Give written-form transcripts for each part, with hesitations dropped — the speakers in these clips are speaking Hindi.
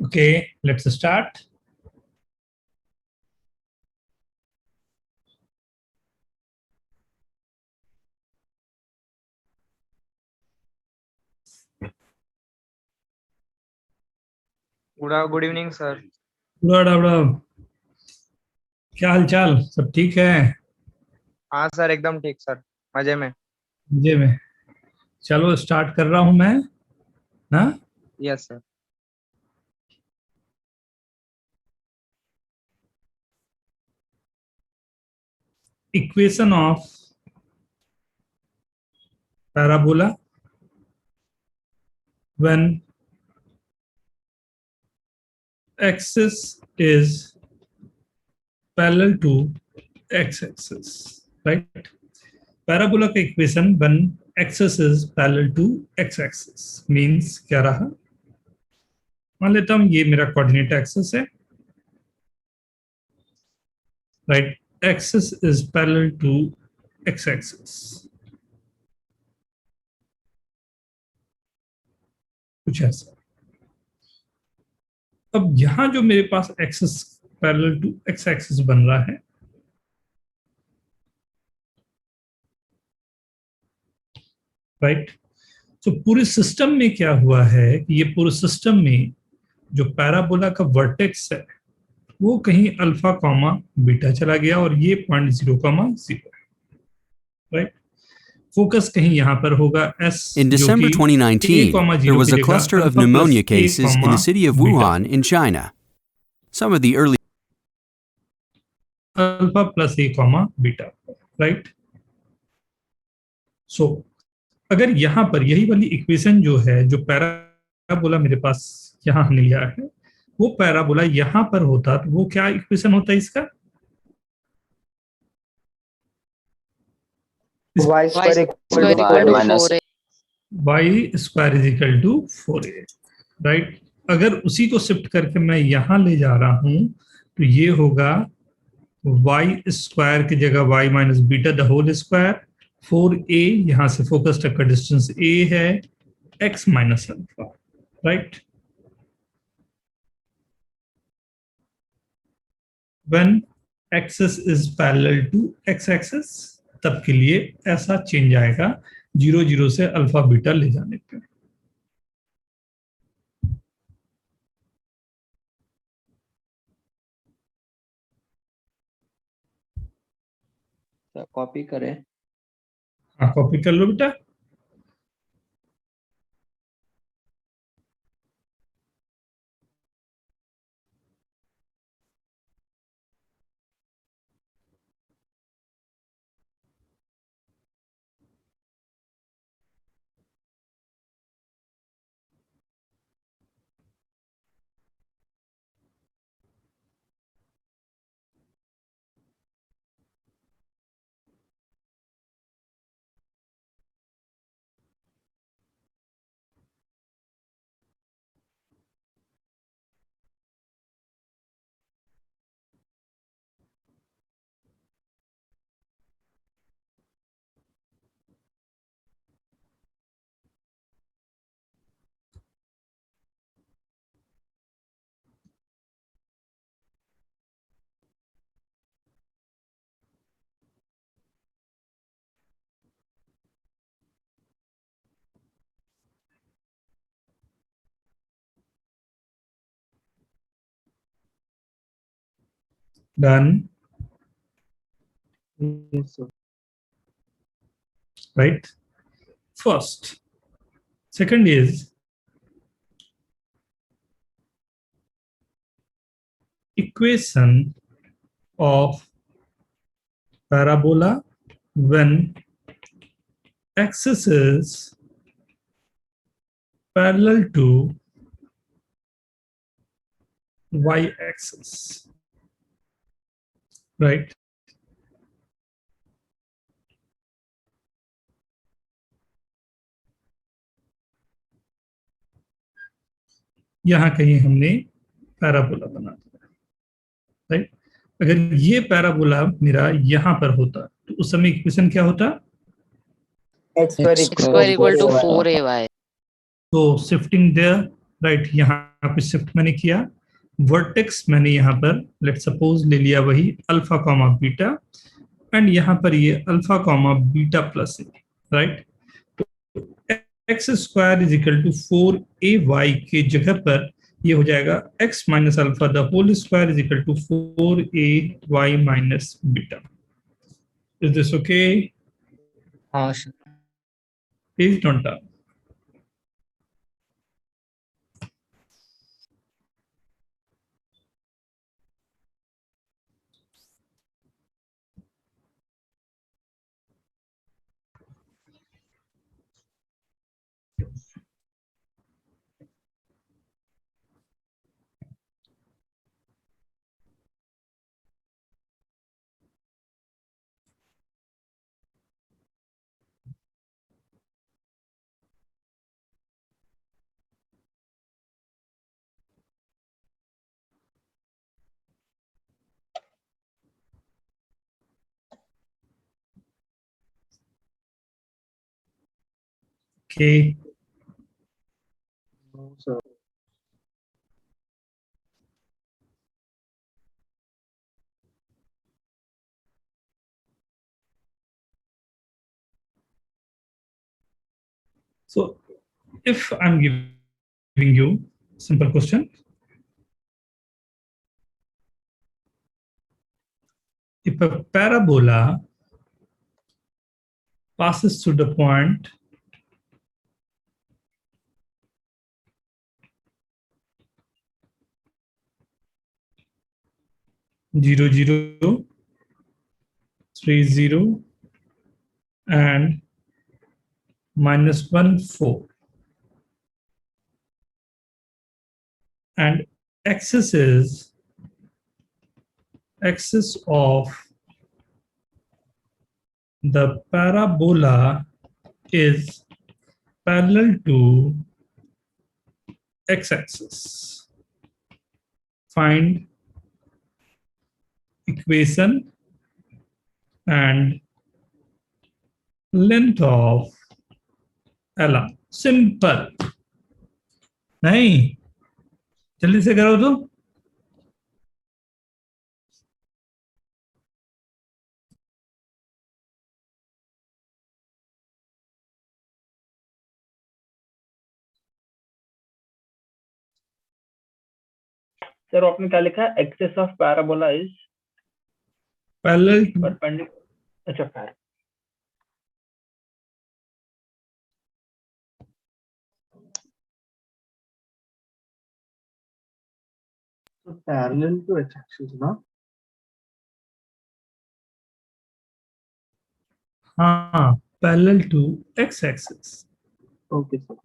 Okay, let's start. Good evening sir. Good क्या हाल चाल, सब ठीक है? हाँ सर, एकदम ठीक सर, मजे में। जी में। चलो स्टार्ट कर रहा हूं मैं ना। Yes sir. Equation of parabola when axis is parallel to x-axis, right? Parabola का equation when axis is parallel to x-axis means क्या रहा? मान लेता हूं ये मेरा कोऑर्डिनेट एक्सिस है, right? Axis is parallel to x-axis, कुछ ऐसा। अब यहां जो मेरे पास axis parallel to x axis बन रहा है, राइट? तो पूरे सिस्टम में क्या हुआ है कि ये पूरे सिस्टम में जो पैराबोला का वर्टेक्स है वो कहीं अल्फा कॉमा बीटा चला गया और ये 0.0, राइट? फोकस कहीं यहाँ पर होगा S, In December 2019, there was a cluster of pneumonia cases in the city of Wuhan in China. Some of the early alpha plus A comma beta, right? So अगर यहाँ पर यही वाली इक्वेशन जो है, जो पैराबोला मेरे पास यहाँ हमने लिया है, वो पैराबोला यहाँ पर होता तो वो क्या इक्वेशन होता है इसका? y square is equal to 4a, right? अगर उसी को शिफ्ट करके मैं यहाँ ले जा रहा हूं तो ये होगा y स्क्वायर की जगह y minus beta the whole square, 4a, यहां से फोकस तक का डिस्टेंस a है, x minus alpha, right? When axis is parallel to x axis, तब के लिए ऐसा चेंज आएगा 0 0 से अल्फा बीटा ले जाने पे। कॉपी करें। हाँ, कॉपी कर लो बेटा। Done. Yes, sir. Right? First. Second is equation of parabola when axis is parallel to y-axis, right? यहां कहीं हमने पैराबोला बना दिया, राइट? अगर ये पैराबोला मेरा यहां पर होता तो उस समय इक्वेशन क्या होता? x square equal to 4ay. तो शिफ्टिंग देयर, राइट? यहाँ पे शिफ्ट मैंने किया, वर्टेक्स मैंने यहाँ पर लेट सपोज ले लिया वही अल्फा कॉमा बीटा, एंड यहाँ पर ये alpha comma beta plus A, right. X square is equal to 4ay के जगह पर ये हो जाएगा x minus alpha the whole square is equal to 4ay minus beta. Is this okay? हाँ sir. Please don't turn. Okay. No, sir. So if I'm giving you simple question, if a parabola passes through the point 0, 0, 3, 0 and minus 1, 4, and axis of the parabola is parallel to x-axis. Find equation and length of LR. Simple. नहीं, जल्दी से करो तो। सर आपने क्या लिखा है? Axis of parabola is parallel to perpendicular. अच्छा पैर So parallel to x-axis, ना? हाँ, parallel to x axis. Okay, sir.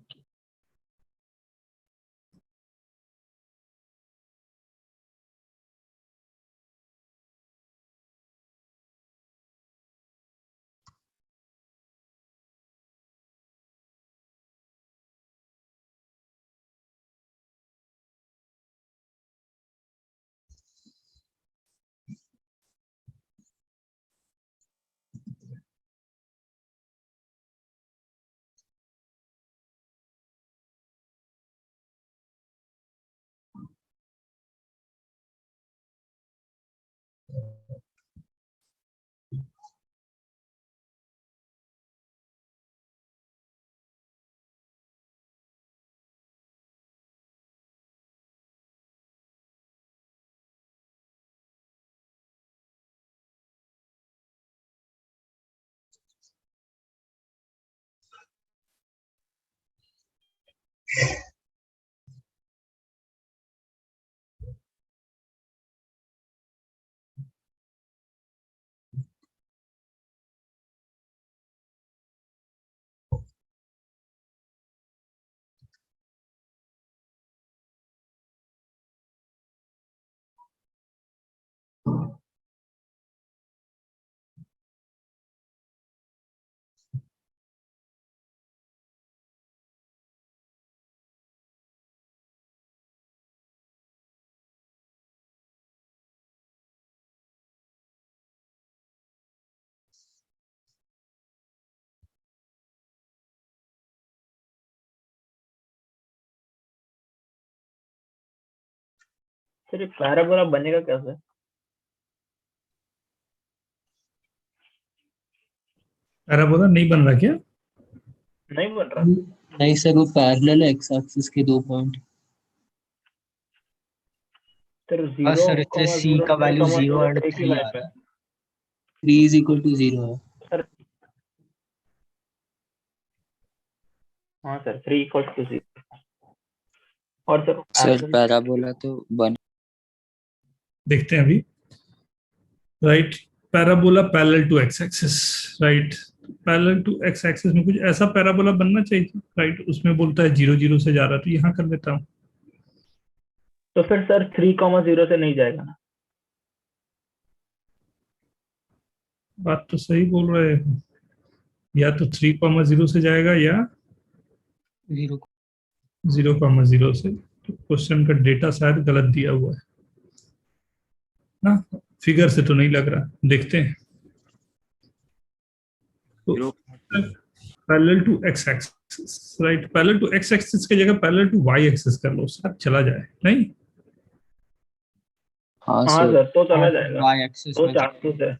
Sir ये पैराबोला बनेगा कैसे? पैराबोला नहीं बन रहा क्या? नहीं बन रहा। नहीं सर, वो पैरेलल है एक्स एक्सिस के 2 पॉइंट। सर हाँ 0, सर, इसलिए c का वैल्यू 0 एंड एक ही 3 लाइन आ पे। रहा है। 3 इज इक्वल टू 0 है। सर हाँ सर 3 इक्वल्स टू 0। और सर सर पैराबोला तो बन देखते हैं अभी। Right, parabola parallel to x axis. Right, parallel to x axis में कुछ ऐसा पैराबोला बनना चाहिए। राइट, उसमें बोलता है 0 0 से जा रहा, तो यहाँ कर लेता हूँ। तो फिर सर 3,0 से नहीं जाएगा ना? बात तो सही बोल रहे हैं, या तो 3,0 से जाएगा या 0 0,0 से। तो क्वेश्चन का डेटा शायद गलत दिया हुआ है ना, फिगर से तो नहीं लग रहा, देखते हैं। तो parallel to x axis, right, parallel to x axis की जगह पैरेलल टू वाई एक्सिस कर लो, शायद चला जाए। नहीं, हाँ हाँ सर सर तो चला जाएगा। y एक्सिस तो में। चांसेस है।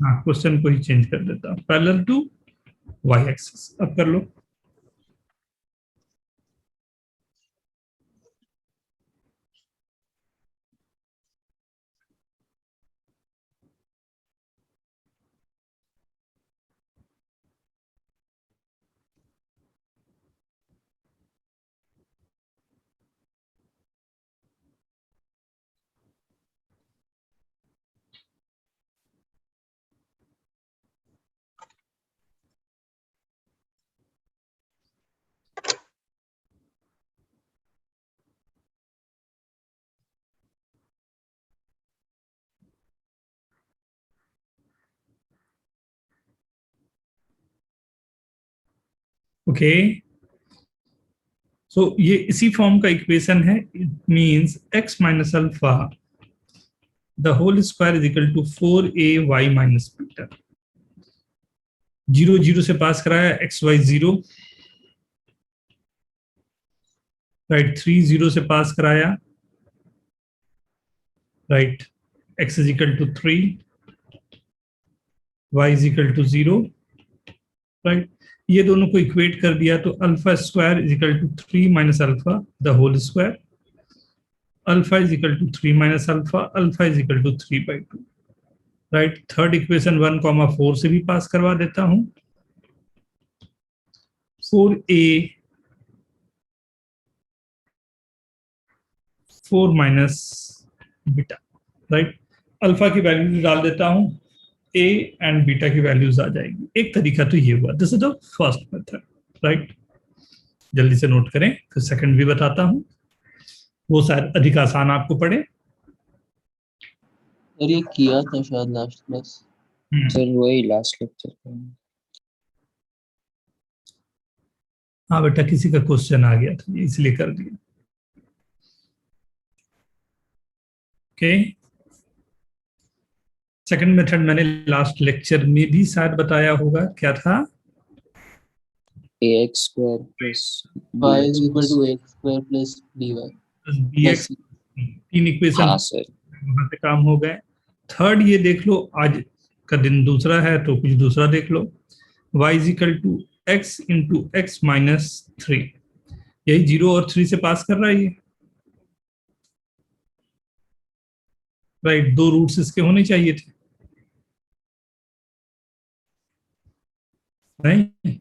हाँ, क्वेश्चन को ही चेंज कर देता हूँ, पैरेलल टू वाई एक्सिस। अब कर लो। ओके, सो ये इसी फॉर्म का इक्वेशन है। It means x minus alpha the whole square is equal to 4ay minus beta. 0 0 से पास कराया, x y 0, राइट, 3 0 से पास कराया, right, x is equal to 3, y is equal to 0, right. ये दोनों को इक्वेट कर दिया तो alpha square is equal to 3 minus alpha the whole square, alpha is equal to 3 minus alpha, alpha is equal to 3/2, right. Third equation 1,4 से भी पास करवा देता हूं। 4a 4 minus beta, right. Alpha की वैल्यू डाल देता हूं, a एंड बीटा की वैल्यूज आ जाएगी। एक तरीका तो ये हुआ, this is the first method, right. जल्दी से नोट करें, फिर सेकंड भी बताता हूं, वो शायद अधिक आसान आपको पड़े। सर ये किया था शायद लास्ट क्लास। सर वही लास्ट लेक्चर में। हाँ बेटा, किसी का क्वेश्चन आ गया था इसलिए कर दिया। ओके, सेकंड मेथड मैंने लास्ट लेक्चर में भी शायद बताया होगा, क्या था? ax square plus y is equal to x square plus dy bx। तीन इक्वेशन हाँ सर वहां पे काम हो गए। थर्ड ये देख लो, आज का दिन दूसरा है तो कुछ दूसरा देख लो। y is equal to x into x minus 3, यही 0 और 3 से पास कर रहा है ये, राइट। दो रूट्स इसके होने चाहिए थे, नहीं?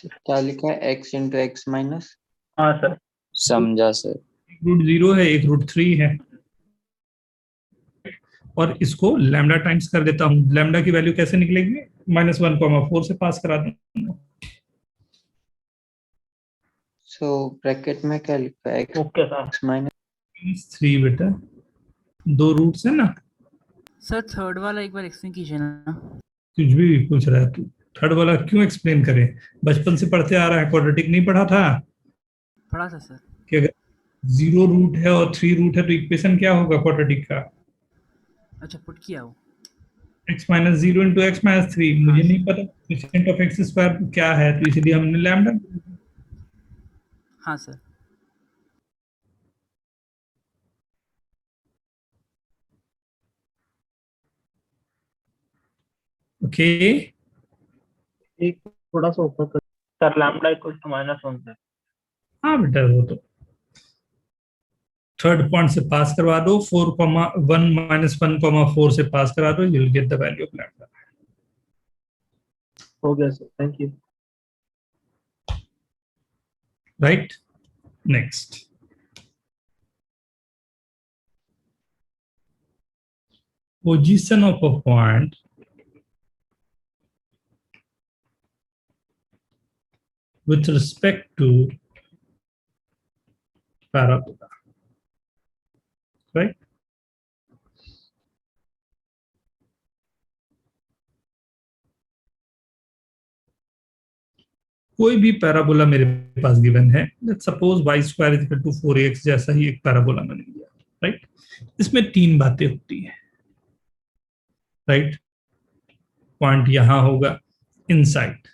क्या लिखा है x इंटू एक्स माइनस? हाँ सर समझा सर। एक रूट 0 है, एक रूट 3 है, और इसको लैम्डा टाइम्स कर देता हूं। लैम्डा की वैल्यू कैसे निकलेगी? -1,4 से पास करा दूंगा। सो ब्रैकेट में क्या लिखा है x ओके सर। माइनस 3 बेटा, दो रूट्स है ना। सर थर्ड वाला एक बार एक्सप्लेन कीजिए ना। कुछ भी पूछ रहा है तू, थर्ड वाला क्यों एक्सप्लेन करें? बचपन से पढ़ते आ रहा है, क्वाड्रेटिक नहीं पढ़ा था पढ़ा था सर। कि अगर 0 रूट है और 3 रूट है तो इक्वेशन क्या होगा क्वाड्रेटिक का? अच्छा पुट किया वो। x minus 0 into x minus 3। मुझे नहीं पता कोएफिशिएंट ऑफ एक्स स्क्वायर क्या है, तो इसलिए हमने लैम्डा। हाँ सर। ओके एक थोड़ा सा ऊपर कर। सर लैम्डा इक्वल टू -1 है। हाँ बेटा, वो तो थर्ड पॉइंट से पास करवा दो, 4,1 -1,4 से पास करा दो, you'll get the value of lambda. हो गया sir, thank you. Right? Next. Position of a point with respect to parabola. Right? कोई भी पैराबोला मेरे पास गिवन है, लेट्स सपोज y² = 4ax जैसा ही एक पैराबोला मैंने लिया, राइट? इसमें तीन बातें होती हैं, राइट? पॉइंट यहां होगा इनसाइड,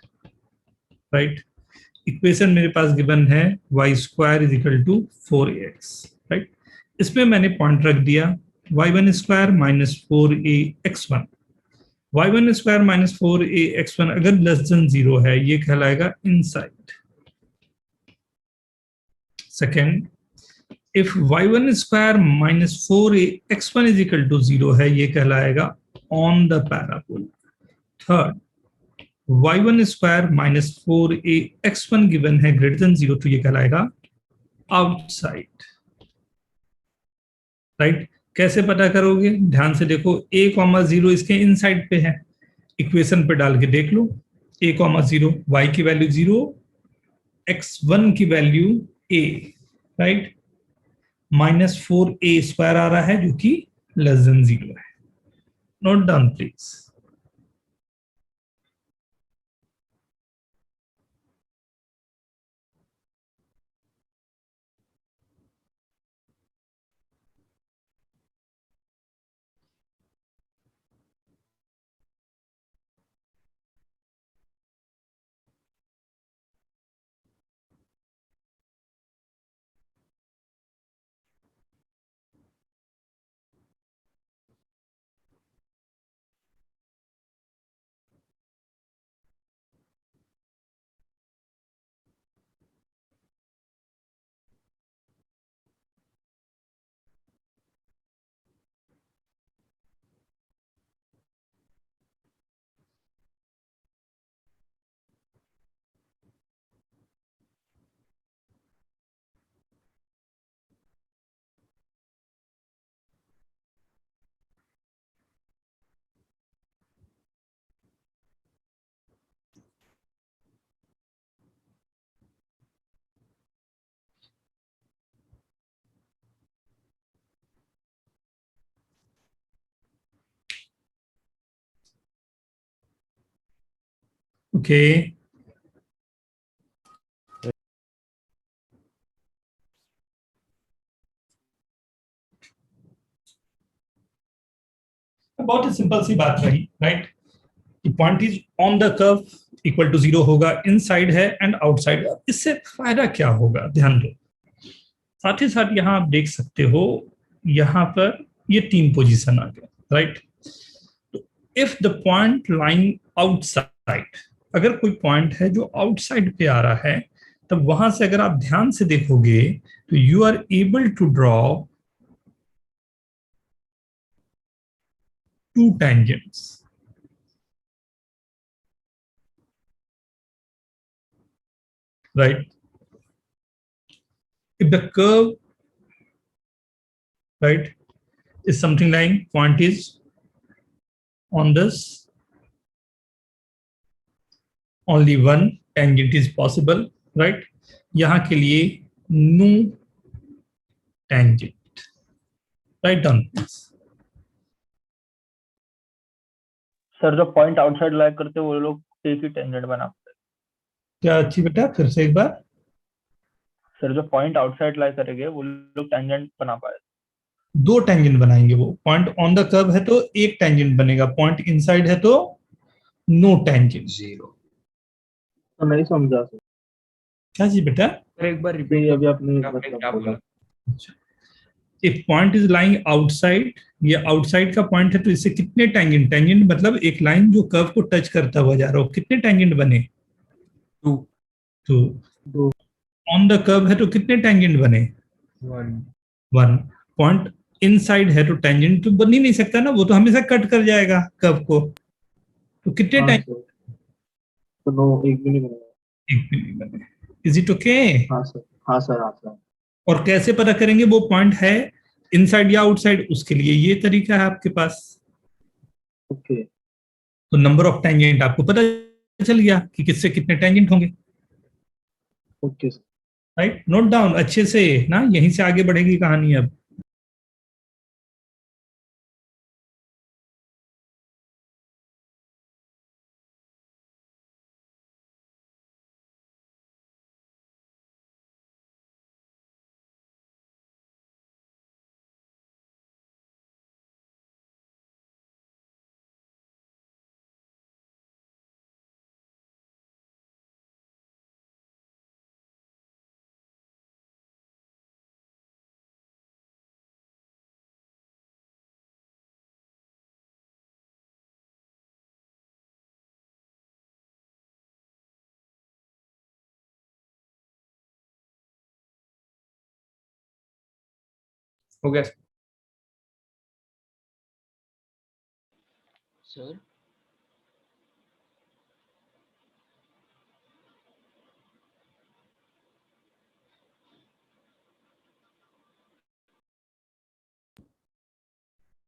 राइट? इक्वेशन मेरे पास गिवन है y² = 4ax, राइट? इसमें मैंने पॉइंट रख दिया y1² - 4ax1। y1² - 4ax1 अगर लेस देन 0 है, ये कहलाएगा inside. Second, if y1² - 4ax1 = 0 है, ये कहलाएगा on the parabola. Third, y1² - 4ax1 given है ग्रेटर देन 0, तो ये कहलाएगा आउटसाइड, राइट? कैसे पता करोगे? ध्यान से देखो, a,0 इसके इनसाइड पे है, इक्वेशन पे डाल के देख लो, a,0 y की वैल्यू 0, x1 की वैल्यू a, राइट? -4a² आ रहा है जो कि लेस देन 0 है। Note down please. ओके, बहुत ही सिंपल सी बात रही, right? Point is on the curve, equal to 0 होगा, इनसाइड है एंड आउटसाइड। इससे फायदा क्या होगा, ध्यान दो। साथ ही साथ यहां आप देख सकते हो, यहां पर ये तीन पोजीशन आ गए, राइट? तो if the point line outside, अगर कोई पॉइंट है जो आउटसाइड पे आ रहा है, तब वहां से अगर आप ध्यान से देखोगे तो you are able to draw two tangents, right? If the curve, right, is something like point is on this, only one tangent is possible, right? यहाँ के लिए no tangent, write down please. Sir जो पॉइंट आउटसाइड लाई करते हैं वो लोग एक ही टेंजेंट बनाते हैं। क्या अच्छी बेटा, फिर से एक बार। सर जो पॉइंट आउटसाइड लाई करेंगे वो लोग टेंजेंट बना पाए। दो टेंजेंट बनाएंगे। वो पॉइंट ऑन द कर्व है तो एक टेंजेंट बनेगा, पॉइंट इनसाइड है तो नो टेंजेंट, 0। तो नहीं समझा सर। क्या जी बेटा? एक बार रिपीट, अभी आपने अच्छा, if point is lying outside, ये आउटसाइड का पॉइंट है, तो इससे कितने टेंजेंट, टेंजेंट मतलब एक लाइन जो कर्व को टच करता हुआ जा रहा हो, कितने टेंजेंट बने? 2 2 ऑन द कर्व है तो कितने टेंजेंट बने? 1 पॉइंट इनसाइड है तो टेंजेंट तो बन ही नहीं सकता ना, वो तो हमेशा कट कर जाएगा कर्व को, तो कितने हाँ टेंजेंट? सर, तो नो एक भी नहीं बनेगा। एक भी नहीं बने। Is it okay? हाँ सर, हाँ सर, हाँ सर। और कैसे पता करेंगे वो पॉइंट है इनसाइड या आउटसाइड? उसके लिए ये तरीका है आपके पास। ओके, तो नंबर ऑफ टेंजेंट आपको पता चल गया कि किससे कितने टेंजेंट होंगे, okay sir. Right? Note down अच्छे से ना, यहीं से आगे बढ़ेगी कहानी अब। हो गया। सर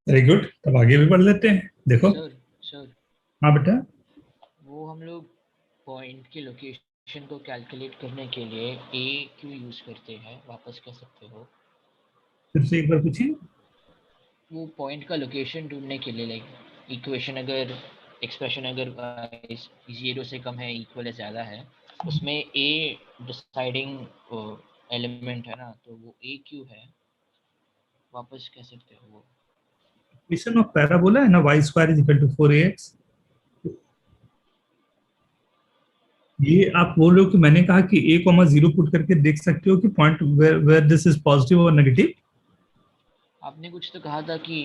वेरी गुड, तब आगे भी बढ़ लेते हैं। देखो, सर हाँ बेटा, वो हम लोग पॉइंट की लोकेशन को कैलकुलेट करने के लिए ए क्यों यूज करते हैं, वापस कह सकते हो? फिर से एक बार पूछिए। वो पॉइंट का लोकेशन ढूंढने के लिए, लाइक इक्वेशन अगर एक्सप्रेशन अगर 0 से कम है, इक्वल है, ज़्यादा है, उसमें ए डिसाइडिंग एलिमेंट है ना, तो वो ए क्यों है, वापस कह सकते हो वो? इक्वेशन ऑफ पैराबोला है ना, y square is equal to 4ax। ये आप बोल रहे हो कि मैंने कहा कि a, 0 पुट करके देख सकते हो कि point where this is positive और नेगेटिव। आपने कुछ तो कहा था कि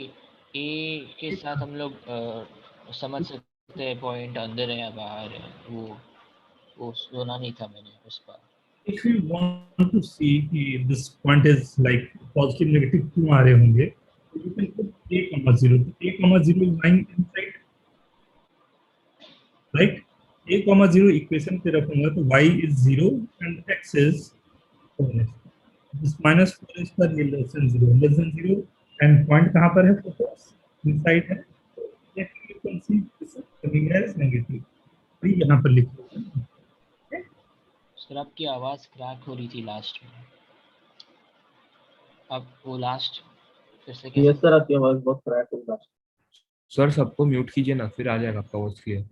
ए के साथ हम लोग समझ सकते हैं पॉइंट अंदर है या बाहर है, वो सुना नहीं था मैंने उस पर। If you want to see कि this point is like positive, negative क्यों आ रहे होंगे, तो you can put a, 0. a, 0 is lying inside, right? a, 0 equation पे रखूंगा तो y is 0 and x is 4. This minus 4 is पर ये less than 0 and point कहाँ पर है? Focus inside है, तो you can see this is coming as negative, तो यहाँ पर लिखो। सर आपकी आवाज़ क्रैक हो रही थी लास्ट में, अब वो लास्ट फिर से यस सर, आपकी आवाज बहुत क्रैक हो रहा है। सर सबको म्यूट कीजिए ना, फिर आ जाएगा आपका voice clear.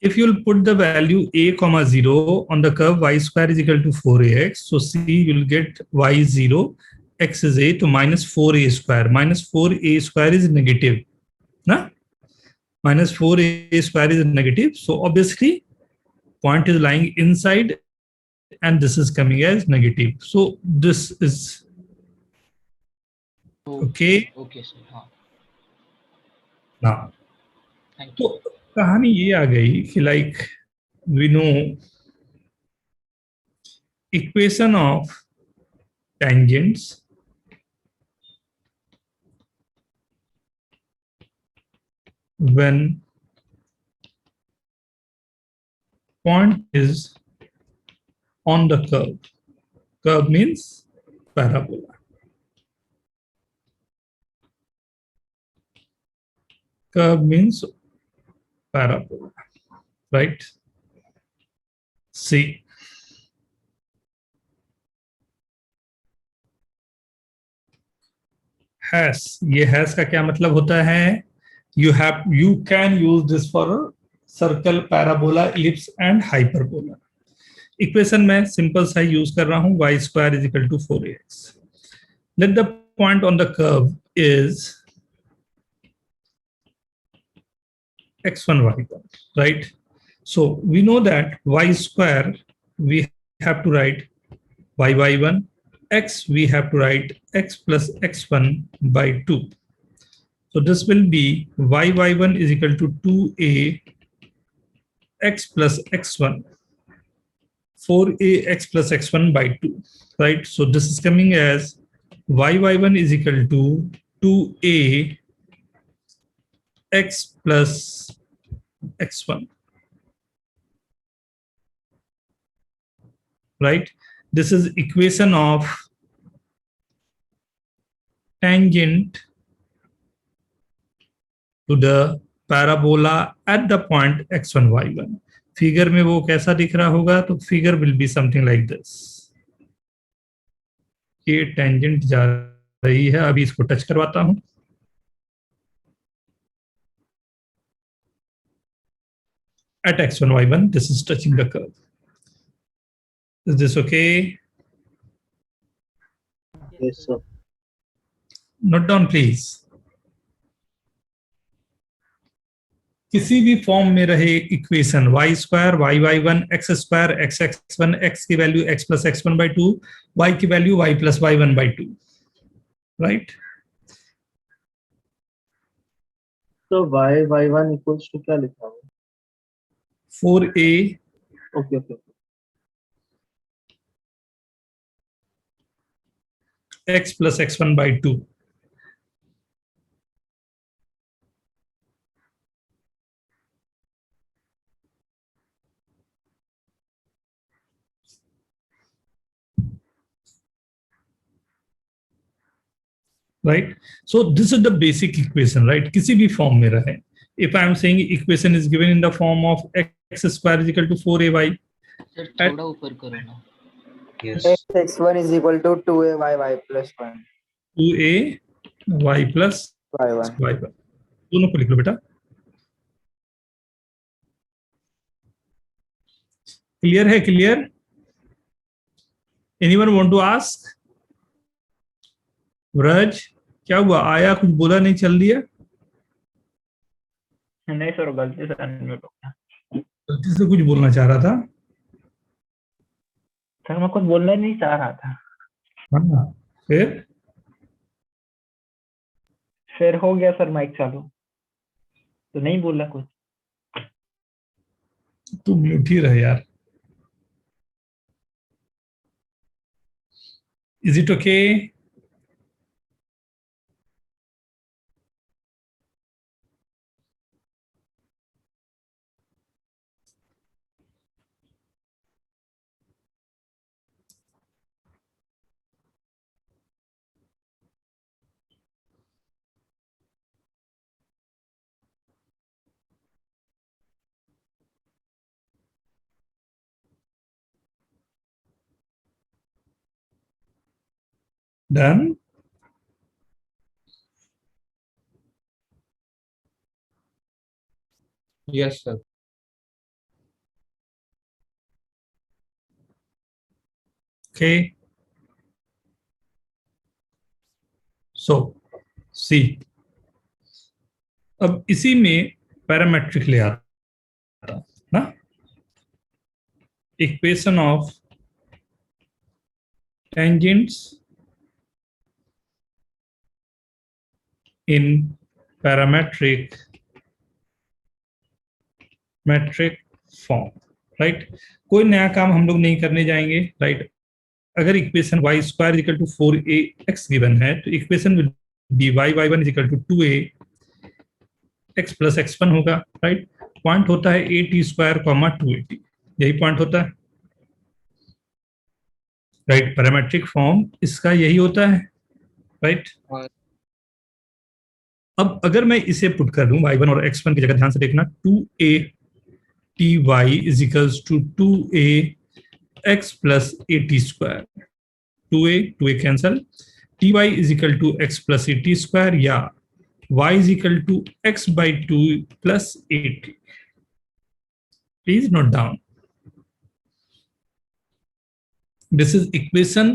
If you'll put the value a, 0 on the curve y square is equal to 4ax, so c you'll get y is 0, x is a, to minus 4a square. Minus 4a square is negative, na? Minus 4a square is negative, so obviously point is lying inside and this is coming as negative. So this is okay. Okay sir, हाँ Now, थैंक यू। तो कहानी ये आ गई कि like we know equation of tangents when point is on the curve. Curve means parabola. Curve means parabola, right? See, has, ये has का क्या मतलब होता है? You can use this for circle, parabola, ellipse and hyperbola. Equation में सिंपल सा यूज कर रहा हूं, y square is equal to 4ax. Let the point on the curve is x1, y1, right? So we know that y square we have to write y1, x we have to write x plus x1 by 2. So this will be y1 is equal to 2a x plus x1, 4a x plus x1 by 2, right? So this is coming as y1 is equal to 2a x plus x1, right? This is equation of tangent to the parabola at the point x1 y1. Figure में वो कैसा दिख रहा होगा? तो figure will be something like this. ये टेंजेंट जा रही है, अभी इसको टच करवाता हूं. At x1 y1 this is touching the curve. Is this okay? Yes, sir. Note down please. किसी भी फॉर्म में रहे equation y square y1 x square x1 x की value x plus x1 by 2, y की value y plus y1 by 2, right? तो y1 इक्वल्स टू क्या लिखा है? 4a okay okay x plus x1 by 2. Right? So this is the basic equation, right? किसी भी फॉर्म में रहे. If I am saying equation is given in the form of x square is equal to 4ay. Sir थोड़ा ऊपर करो ना. x1 is equal to 2a y plus 1. 2a y plus y1. y1. दोनों को लिख लो बेटा. क्लियर है? Clear? Anyone want to ask? Vraj क्या हुआ? आया कुछ बोला नहीं, चल दिया? नहीं सर, गलती से अनम्यूट हो गया. गलती से कुछ बोलना चाह रहा था. सर मैं कुछ बोलना नहीं चाह रहा था. हाँ, फिर हो गया सर माइक चालू, तो नहीं बोला कुछ. तू म्यूट ही रह यार. Is it okay? Done? Yes, sir. Okay. So, see. अब इसी में पैरामेट्रिक ले आता ना, equation of tangents in parametric metric form, right? कोई नया काम हम लोग नहीं करने जाएंगे, राइट? अगर equation y square equal to 4ax given है तो equation will be y1 is equal to 2a x plus x1 होगा, राइट? पॉइंट होता है at स्क्वायर कॉमा 2at, यही पॉइंट होता है, राइट? पैरामेट्रिक फॉर्म इसका यही होता है, राइट? अब अगर मैं इसे पुट कर दूं y1 और x1 की जगह, ध्यान से देखना, 2a ty is equals to 2a x plus at square, 2a cancel, ty is equal to x plus at square या y is equal to x by 2 plus at. Please note down. This is equation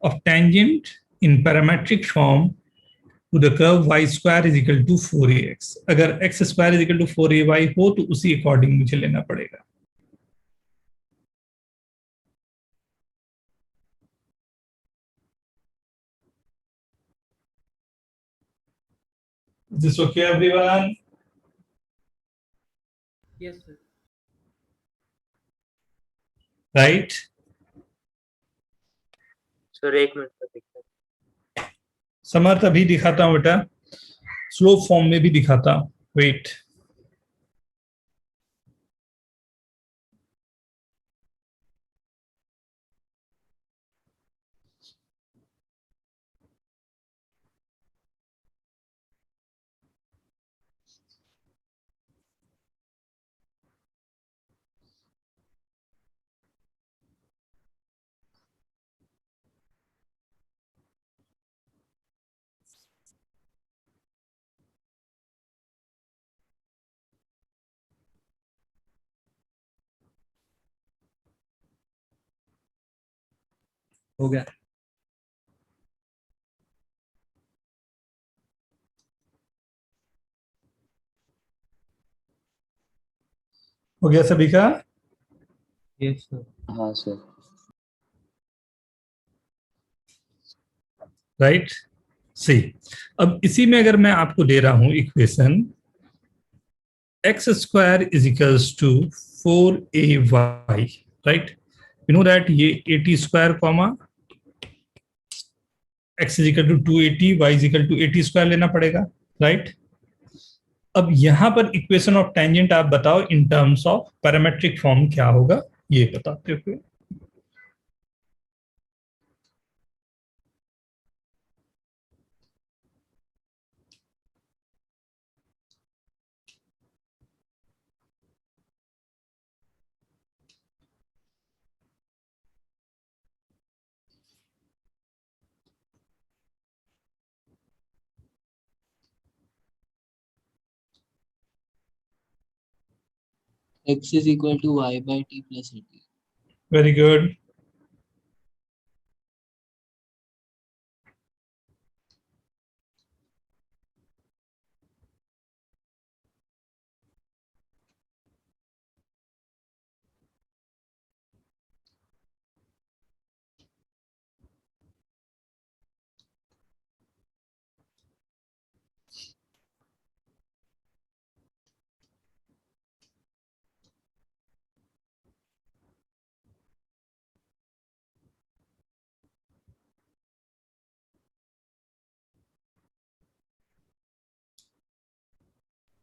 of tangent in parametric form to the curve y square is equal to 4ax. अगर x square is equal to 4ay हो तो उसी अकॉर्डिंग मुझे लेना पड़ेगा. Is this okay, everyone? Yes, sir. Right? Sir एक मिनट सर देखते हैं। समर्थ अभी दिखाता हूं बेटा, स्लो फॉर्म में भी दिखाता हूं, वेट। हो गया। हो गया सभी का? Yes sir. हाँ सर। राइट, सी। अब इसी में अगर मैं आपको दे रहा हूं equation x square is equals to 4ay, right? You know that ये 80 square comma x is equal to 280, y is equal to 80 square लेना पड़ेगा, right? अब यहां पर इक्वेशन ऑफ टेंजेंट आप बताओ इन टर्म्स ऑफ पैरामेट्रिक फॉर्म क्या होगा, ये बताते हुए। X is equal to y by t plus 80. Very good.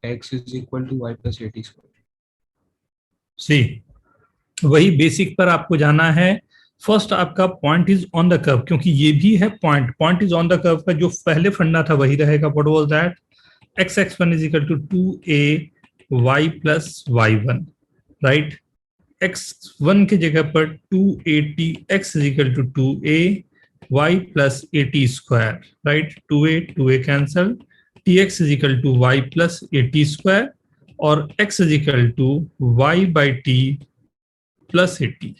x is equal to y plus 80 square. सी, वही बेसिक पर आपको जाना है। फर्स्ट आपका point is on the curve, क्योंकि ये भी है point, point is on the curve का जो पहले फंडा था वही रहेगा। What was that? x(x1) is equal to 2a y plus y1, right? x1 की जगह पर 280 x is equal to 2a y plus 80 square, right? 2a cancel, tx is equal to y plus 80 square और x is equal to y by t plus 80.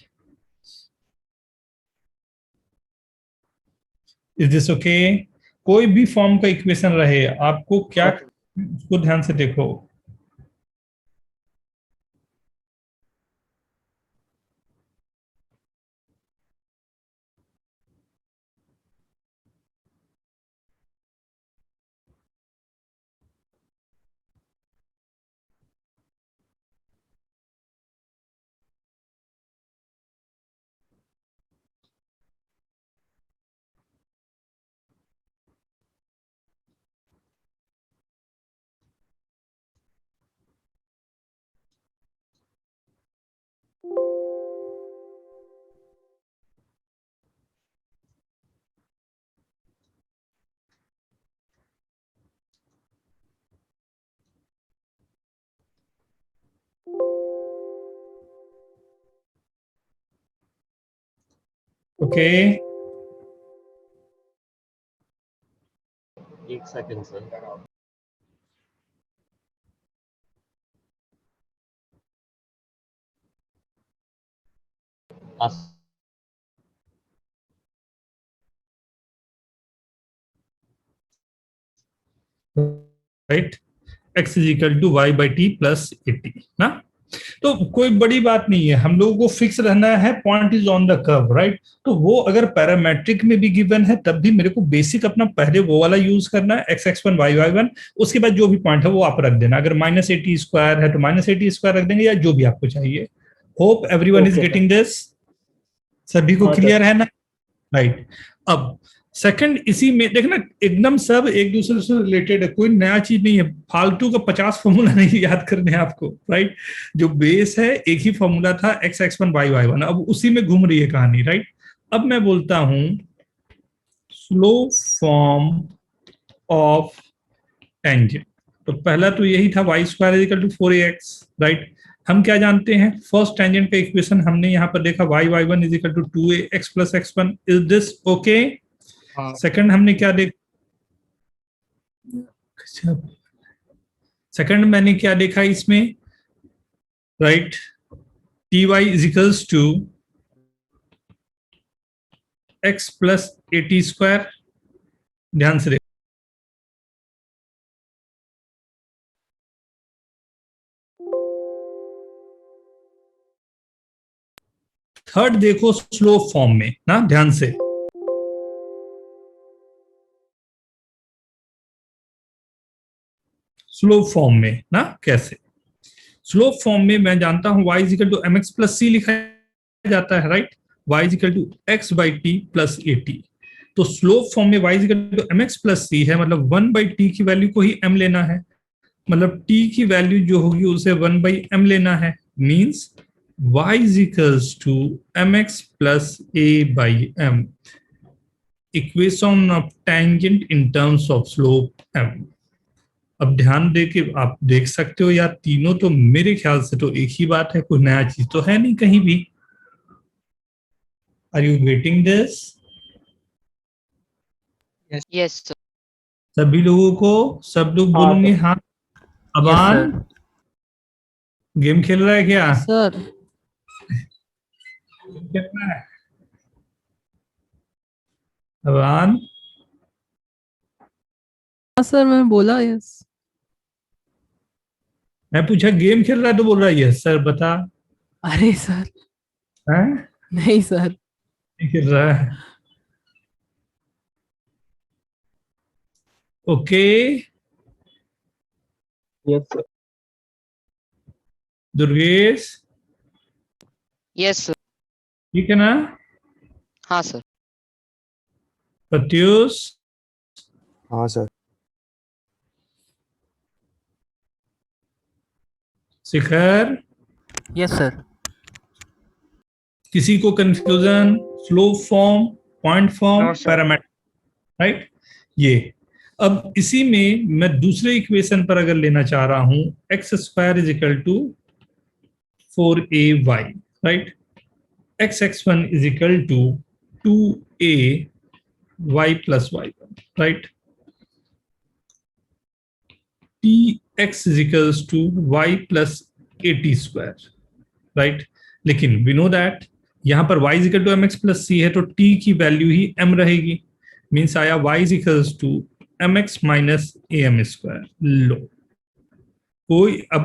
Is this okay? कोई भी फॉर्म का इक्वेशन रहे, आपको क्या उसको ध्यान से देखो। ओके, एक second sir. Right? x is equal to y by t plus 80 ना। तो कोई बड़ी बात नहीं है, हम लोगों को फिक्स रहना है point is on the curve, right. तो वो अगर पैरामेट्रिक में भी गिवन है तब भी मेरे को बेसिक अपना पहले वो वाला यूज करना है, x(x1) y(y1), उसके बाद जो भी पॉइंट है वो आप रख देना। अगर -80² है तो -80² रख देंगे, या जो भी आपको चाहिए। Hope everyone is Okay, getting this, सभी को हाँ, क्लियर है ना, राइट। अब सेकंड, इसी में देखना एकदम सब एक दूसरे से रिलेटेड है, कोई नया चीज नहीं है, फालतू का 50 फॉर्मूला नहीं याद करने हैं आपको, राइट। जो बेस है एक ही फॉर्मूला था, x(x1) y(y1), अब उसी में घूम रही है कहानी, राइट। अब मैं बोलता हूं स्लो फॉर्म ऑफ टेंजेंट, तो पहला तो यही था y² = 4ax, राइट। हम क्या जानते हैं, फर्स्ट टेंजेंट का इक्वेशन हमने यहाँ पर देखा, y(y1) = 2ax + x1, is this okay? Second हमने क्या देखा, सेकंड मैंने क्या देखा इसमें, राइट, ty = x + at², ध्यान से देखो। थर्ड देखो स्लो फॉर्म में ना, ध्यान से, स्लो फॉर्म में ना, कैसे स्लो फॉर्म में मैं जानता हूं y = mx + c लिखा जाता है, राइट। y = x/t + at, तो स्लो फॉर्म में y = mx + c है, मतलब 1/t की वैल्यू को ही m लेना है, मतलब t की वैल्यू जो होगी उसे 1/m लेना है, means y = mx + a/m, equation of tangent in terms of slope m। अब ध्यान दे के आप देख सकते हो यार, तीनों तो मेरे ख्याल से तो एक ही बात है, कोई नया चीज तो है नहीं कहीं भी। Are you getting this? Yes sir. सभी लोगों को, सब लोग हाँ बोलेंगे सर। हाँ। Yes Aban sir. गेम खेल रहा है क्या? सर खेल रहा है अबान? हाँ सर, मैं बोला यस। मैं पूछा गेम खेल रहा है तो बोल रहा है यस सर, बता। अरे सर, है नहीं सर। नहीं खेल रहा है, okay. Yes sir. Durgesh yes sir. ठीक है ना? हाँ सर। प्रत्युष, हाँ सर। शिखर, यस सर। किसी को confusion, slow form, point form, No, sir. Parameter, right. ये अब इसी में मैं दूसरे इक्वेशन पर अगर लेना चाह रहा हूं, x² = 4ay, right, x(x1) = 2a y + y1, right, tx = y + at², right. लेकिन वी नो दैट यहां पर y = mx + c है, तो t की वैल्यू ही m रहेगी, मीन्स आया y = mx - am²। लो, कोई अब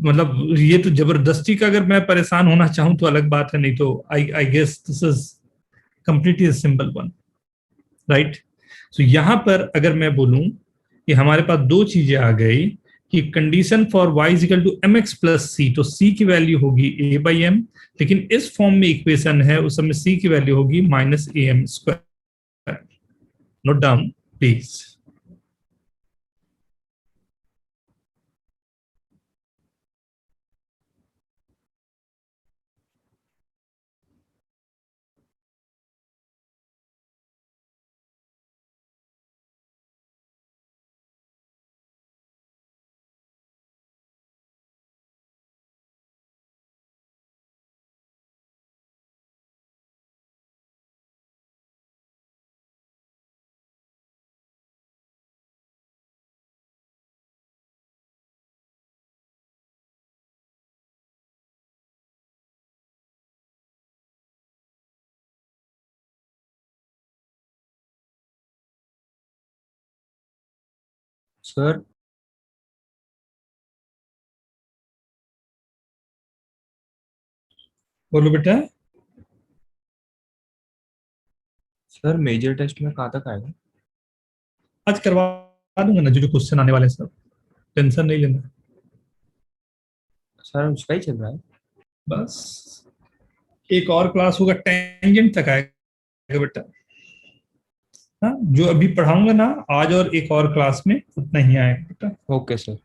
मतलब ये तो जबरदस्ती का अगर मैं परेशान होना चाहूं तो अलग बात है, नहीं तो I guess this is completely simple one, right. So यहां पर अगर मैं बोलूं कि हमारे पास दो चीजें आ गई, कि condition for y = mx + c, तो c की वैल्यू होगी a/m, लेकिन इस फॉर्म में इक्वेशन है उस समय c की वैल्यू होगी -am²। Note down please. Sir बोलो बेटा। सर मेजर टेस्ट में कहाँ तक आएगा? आज करवा दूंगा ना, जो जो क्वेश्चन आने वाले हैं सब, टेंशन नहीं लेना। सर उसका ही चल रहा है। बस एक और क्लास होगा, टेंजेंट तक आएगा बेटा। हाँ, जो अभी पढ़ाऊंगा ना आज और एक और क्लास में, उतना ही आएगा बेटा। Okay sir.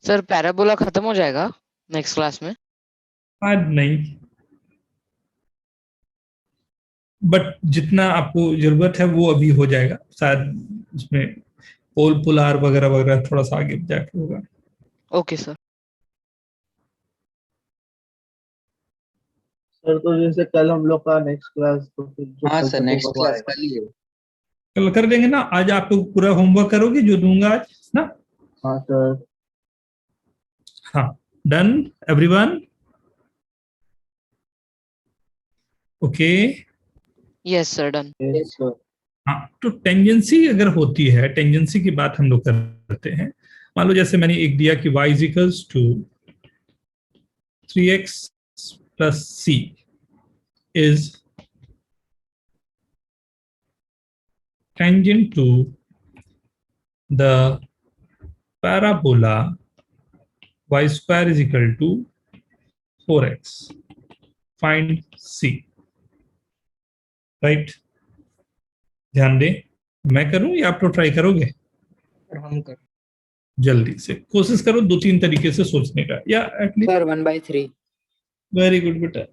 सर पैराबोला खत्म हो जाएगा नेक्स्ट क्लास में? आज नहीं, बट जितना आपको जरूरत है वो अभी हो जाएगा शायद। उसमें पोल पुलार वगैरह वगैरह थोड़ा सा आगे जाके होगा। Okay sir. सर तो जैसे कल हम लोग का नेक्स्ट क्लास, तो फिर जो हाँ कल सर, तक नेक्स्ट होगा वो क्लास आएगा। कल ही है। कल कर देंगे ना, आज आप लोग पूरा होमवर्क करोगे जो दूंगा आज ना। हाँ सर। हाँ, done everyone? Okay. Yes sir, done. Yes sir. हाँ, तो टेंजेंसी अगर होती है, टेंजेंसी की बात हम लोग करते हैं। मान लो जैसे मैंने एक दिया कि y is equals to 3x plus c is tangent to the parabola y square is equal to 4x. Find c. Right? ध्यान दें, मैं करूं या आप लोग ट्राई करोगे? हम कर जल्दी से कोशिश करो 2-3 तरीके से सोचने का, या एटलीस्ट। सर 1/3। वेरी गुड बेटा।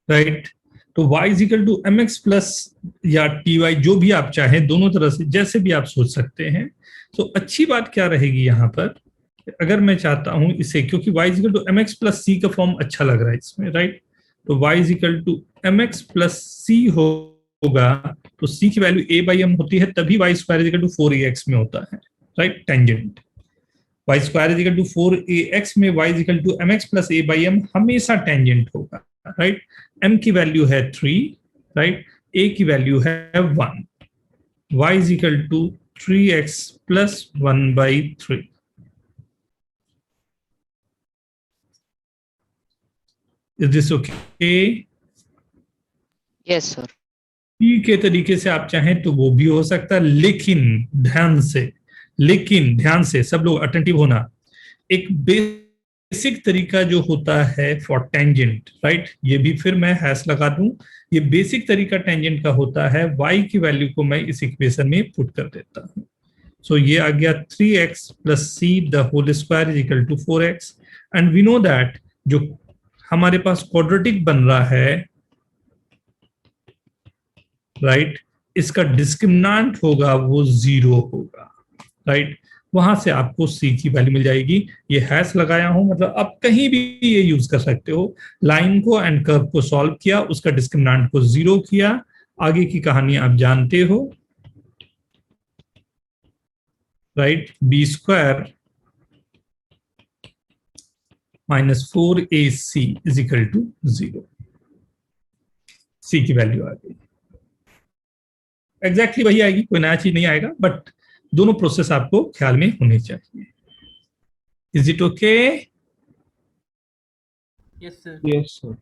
राइट, तो y is equal to M x plus या टी वाई, जो भी आप चाहें, दोनों तरह से जैसे भी आप सोच सकते हैं। तो अच्छी बात क्या रहेगी यहाँ पर, अगर मैं चाहता हूं इसे, क्योंकि y is equal to M x plus C का फॉर्म अच्छा लग रहा है इसमें, राइट? तो y is equal to M x plus C होगा, तो c की वैल्यू a बाई एम होती है, तभी y square is equal to 4ax में होता है, right? Tangent y square is equal to 4ax में y is equal to M x plus a by m हमेशा टेंजेंट होगा, राइट? m की वैल्यू है 3, राइट? a की वैल्यू है 1, y is equal to 3x plus 1/3। Is this okay? Yes sir. p के तरीके से आप चाहें तो वो भी हो सकता है, लेकिन ध्यान से सब लोग अटेंटिव होना। एक बेसिक तरीका जो होता है फॉर टेंजेंट, राइट, ये भी फिर मैं हैश लगा दूं, ये बेसिक तरीका टेंजेंट का होता है, y की वैल्यू को मैं इस इक्वेशन में पुट कर देता हूं। सो ये आ गया 3x plus c the whole square is equal to 4x, and we know that जो हमारे पास क्वाड्रेटिक बन रहा है, राइट, इसका डिस्क्रिमिनेंट होगा वो 0 होगा, राइट? वहां से आपको c की वैल्यू मिल जाएगी। ये हैश लगाया हूं, मतलब आप कहीं भी ये यूज कर सकते हो। लाइन को एंड कर्व को सॉल्व किया, उसका डिस्क्रिमिनेंट को 0 किया, आगे की कहानी आप जानते हो, right? B square minus 4ac is equal to 0। c की वैल्यू आ गई, एग्जैक्टली वही आएगी, कोई नया चीज नहीं आएगा, बट दोनों प्रोसेस आपको ख्याल में होने चाहिए। Is it okay? Yes sir. Yes sir.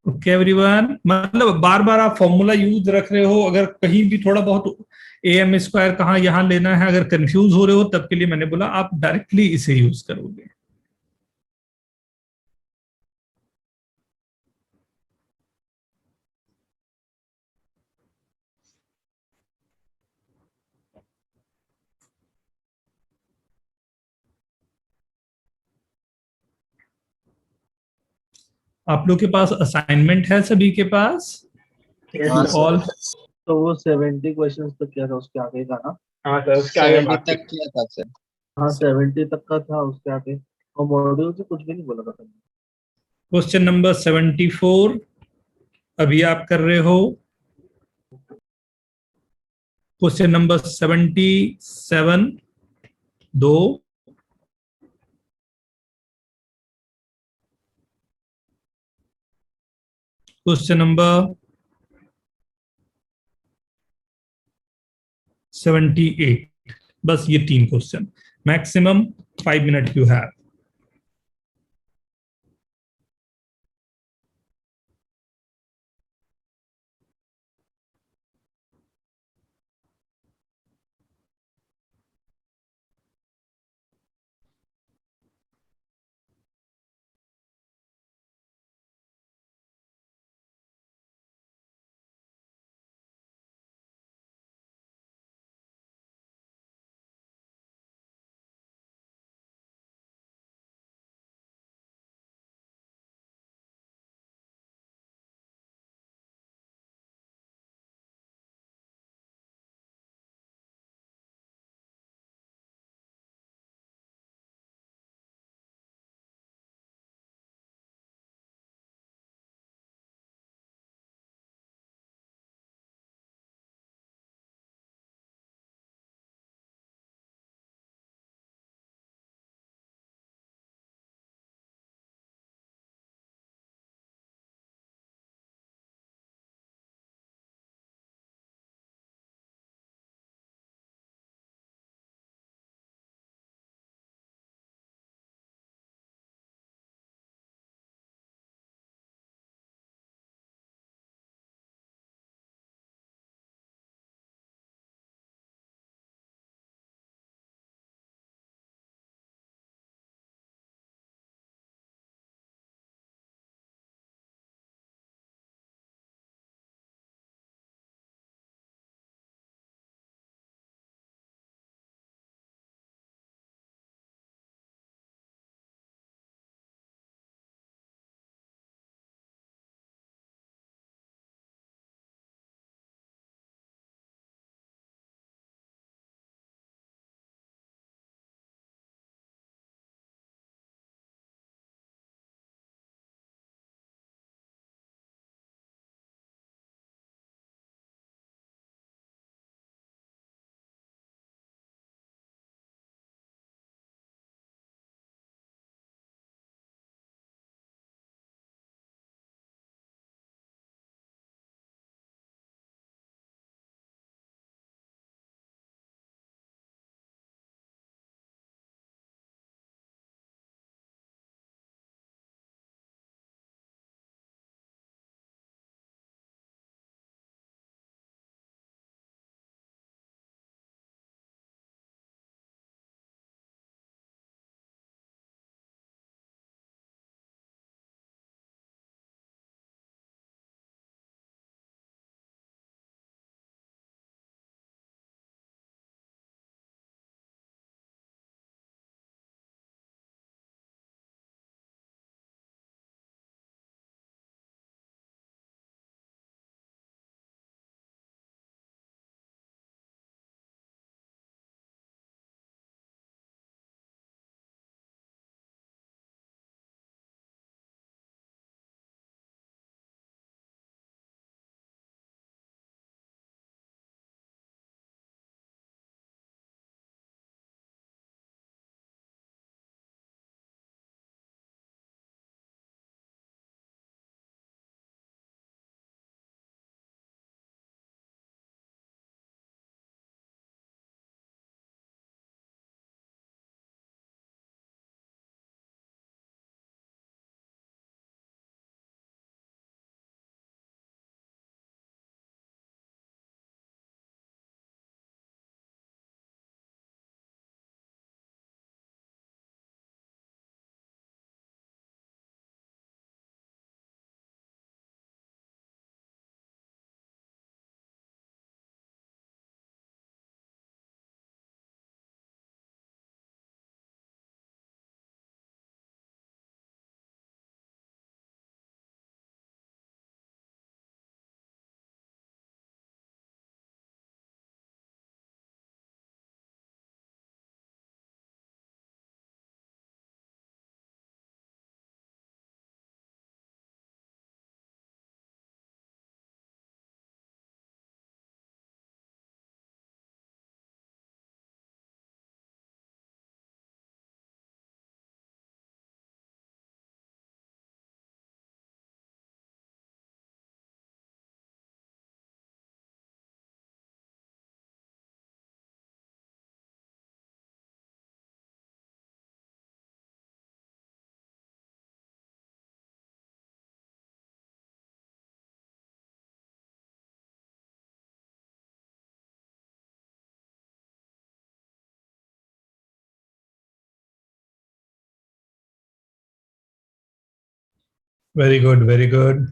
Okay everyone, मतलब बार बार आप फॉर्मूला यूज रख रहे हो, अगर कहीं भी थोड़ा बहुत am स्क्वायर कहाँ यहाँ लेना है, अगर कंफ्यूज हो रहे हो, तब के लिए मैंने बोला आप डायरेक्टली इसे यूज करोगे। आप लोग के पास असाइनमेंट है सभी के पास? हाँ ऑल तो वो 70 क्वेश्चंस तक किया था, उसके आगे का ना? हाँ सर, उसके आगे 70 बाकी तक किया था सर। हाँ 70 तक का था, उसके आगे और मॉड्यूल से कुछ भी नहीं बोला था तुमने। क्वेश्चन नंबर 74 अभी आप कर रहे हो। क्वेश्चन नंबर 77 दो, क्वेश्चन नंबर 78, बस ये 3 question, maximum 5 minute you have. Very good, very good.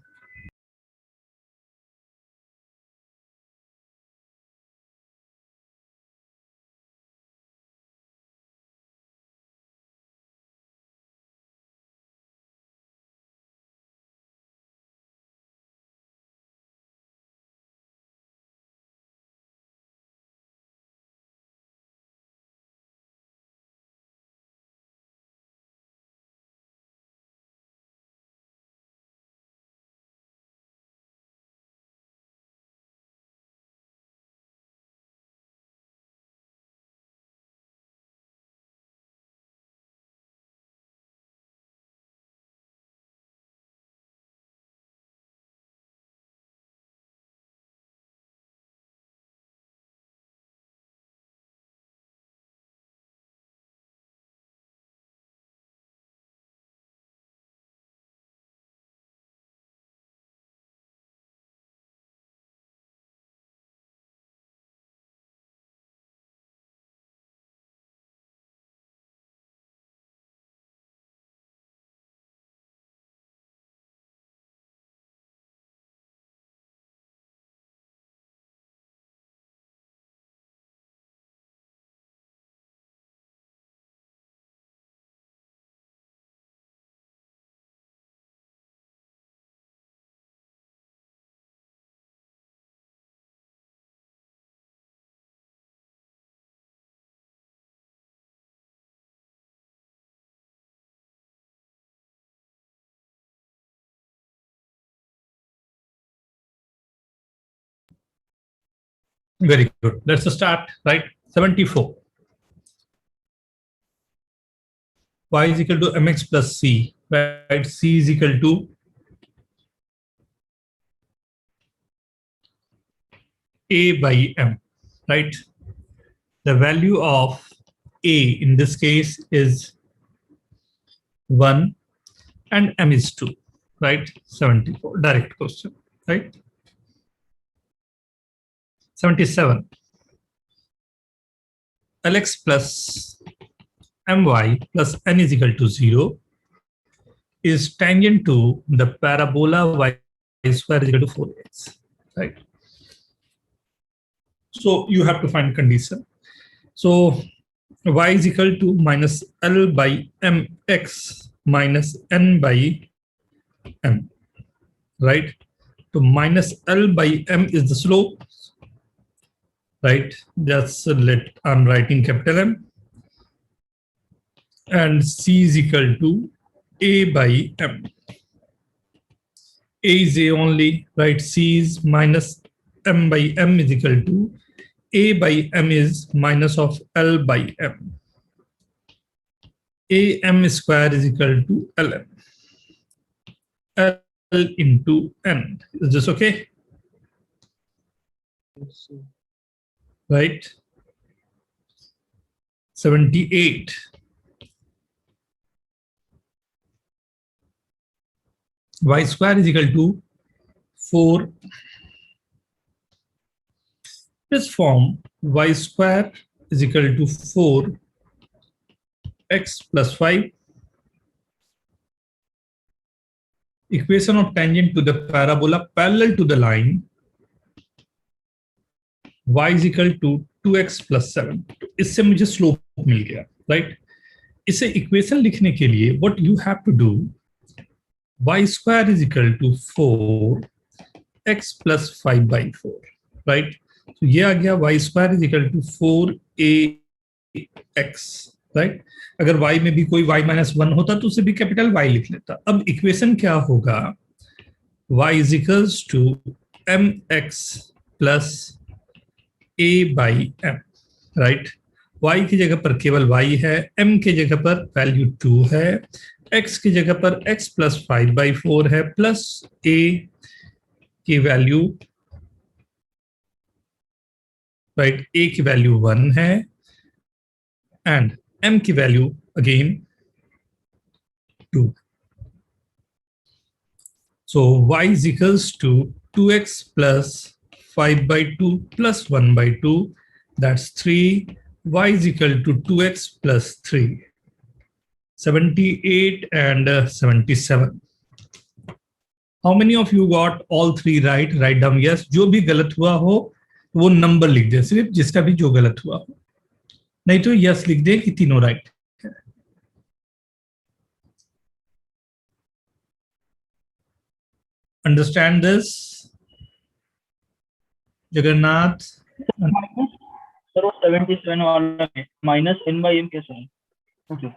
Very good. Let's start, right? 74. Y is equal to mx plus c, right? C is equal to a by m, right? The value of a in this case is 1 and m is 2, right? 74, direct question, right? 77. Lx plus my plus n is equal to 0 is tangent to the parabola y square is equal to 4x, right? So you have to find condition. So y is equal to minus L by mx minus n by m, right? So minus L by m is the slope, right? Just I'm writing capital M, and c is equal to a by m. A is a only, right? C is minus m by m is equal to a by m is minus of L by m. A m square is equal to ln. L into n. Is this okay? Right? 78. Y square is equal to 4. This form y square is equal to 4x plus 5. Equation of tangent to the parabola parallel to the line y is equal to 2x plus 7. इससे मुझे स्लोप मिल गया, राइट? इसे इक्वेशन लिखने के लिए what you have to do, y square is equal to 4x plus 5 by 4, right? तो ये आ गया y square is equal to 4ax, right? अगर y में भी कोई y minus 1 होता तो उसे भी कैपिटल y लिख लेता. अब इक्वेशन क्या होगा? y is equals to mx plus a by m, right? y की जगह पर केवल y है, m की जगह पर वैल्यू 2 है, x की जगह पर x plus 5 by 4 है, प्लस a की वैल्यू, राइट? a की वैल्यू 1 है एंड m की value again 2. So y is equals to 2x plus 5 by 2 plus 1 by 2, that's 3. Y is equal to 2x plus 3. 78 and 77. How many of you got all three right? Write down yes. जो भी गलत हुआ हो वो नंबर लिख दे, सिर्फ जिसका भी जो गलत हुआ हो, नहीं तो यस लिख दे कि तीनों right. Understand this Jagannath? Minus sir वो 77 वाला है, माइनस n बाई m कैसे है? ओके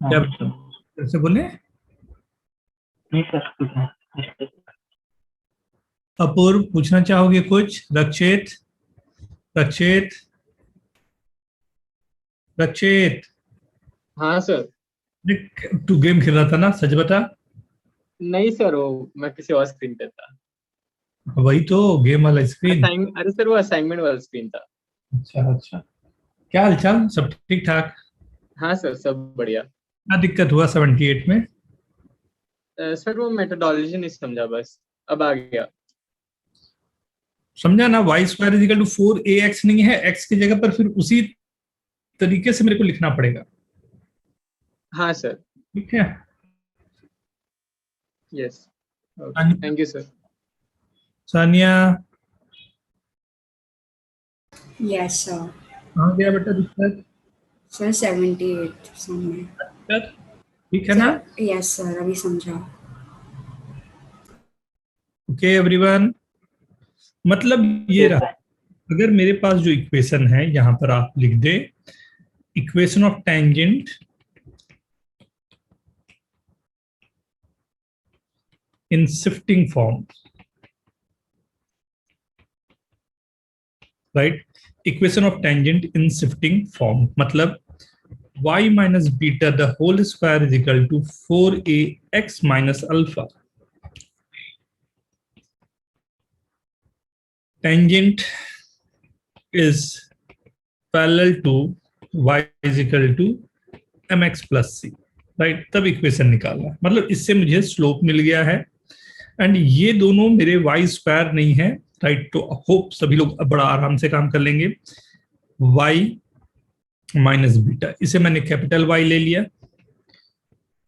क्या कैसे बोले? नहीं सर कुछ नहीं. अपूर्व पूछना चाहोगे कुछ? रक्षित, रक्षित, रक्षित, हाँ सर. तू गेम खेल रहा था ना, सच बता. नहीं सर, वो मैं किसी और स्क्रीन पे था. वही तो गेम वाला स्क्रीन. अरे सर वो असाइनमेंट वाला स्क्रीन था. अच्छा अच्छा. क्या हालचाल? सब ठीक ठाक? हाँ सर, सब बढ़िया. क्या दिक्कत हुआ 78 में? सर वो मेथोडोलॉजी नहीं समझा, बस अब आ गया. समझा ना, y square is equal to 4ax नहीं है, x की जगह पर फिर उसी तरीके से मेरे को लिखना पड़ेगा. हाँ सर. ठीक है. Yes. Thank you sir. Sania yes sir. कहाँ गया बेटा दिक्कत? सर 78 समझ. ठीक है ना? यस सर, अभी समझा. ओके एवरीवन, मतलब ये रहा. अगर मेरे पास जो इक्वेशन है यहां पर आप लिख दे, equation of tangent in shifting form, right? Equation of tangent in shifting form मतलब y minus beta the whole square is equal to 4ax minus alpha. Tangent is parallel to y is equal to mx plus c, right? तब इक्वेशन निकालना, मतलब इससे मुझे स्लोप मिल गया है. एंड ये दोनों मेरे वाई स्क्वायर नहीं है, राइट? तो होप सभी लोग बड़ा आराम से काम कर लेंगे. y माइनस बीटा, इसे मैंने कैपिटल Y ले लिया,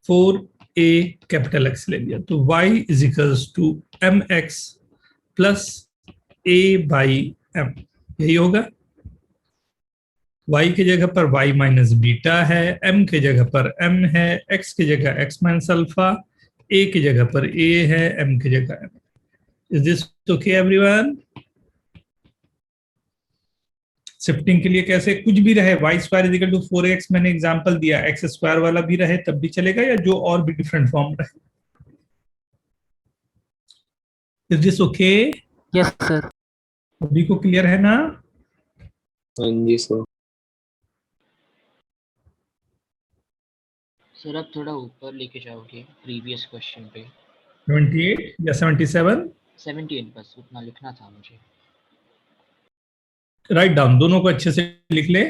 4a कैपिटल X ले लिया, तो y is equals to mx plus a by m. यही होगा. y की जगह पर y माइनस बीटा है, m की जगह पर m है, x की जगह x माइनस अल्फा, a की जगह पर a है, m की जगह m. Is this okay everyone? Shifting के लिए कैसे कुछ भी रहे, y square is equal to 4x मैंने एग्जांपल दिया, एक्स स्क्वायर वाला भी रहे तब भी चलेगा, या जो और भी डिफरेंट फॉर्म रहे. Is this okay? Yes sir. सभी को क्लियर है ना? हाँ जी सर. सर आप थोड़ा ऊपर लेके जाओगे प्रीवियस क्वेश्चन पे. 78 या 77? 78 बस उतना लिखना था मुझे. राइट डाउन, दोनों को अच्छे से लिख ले.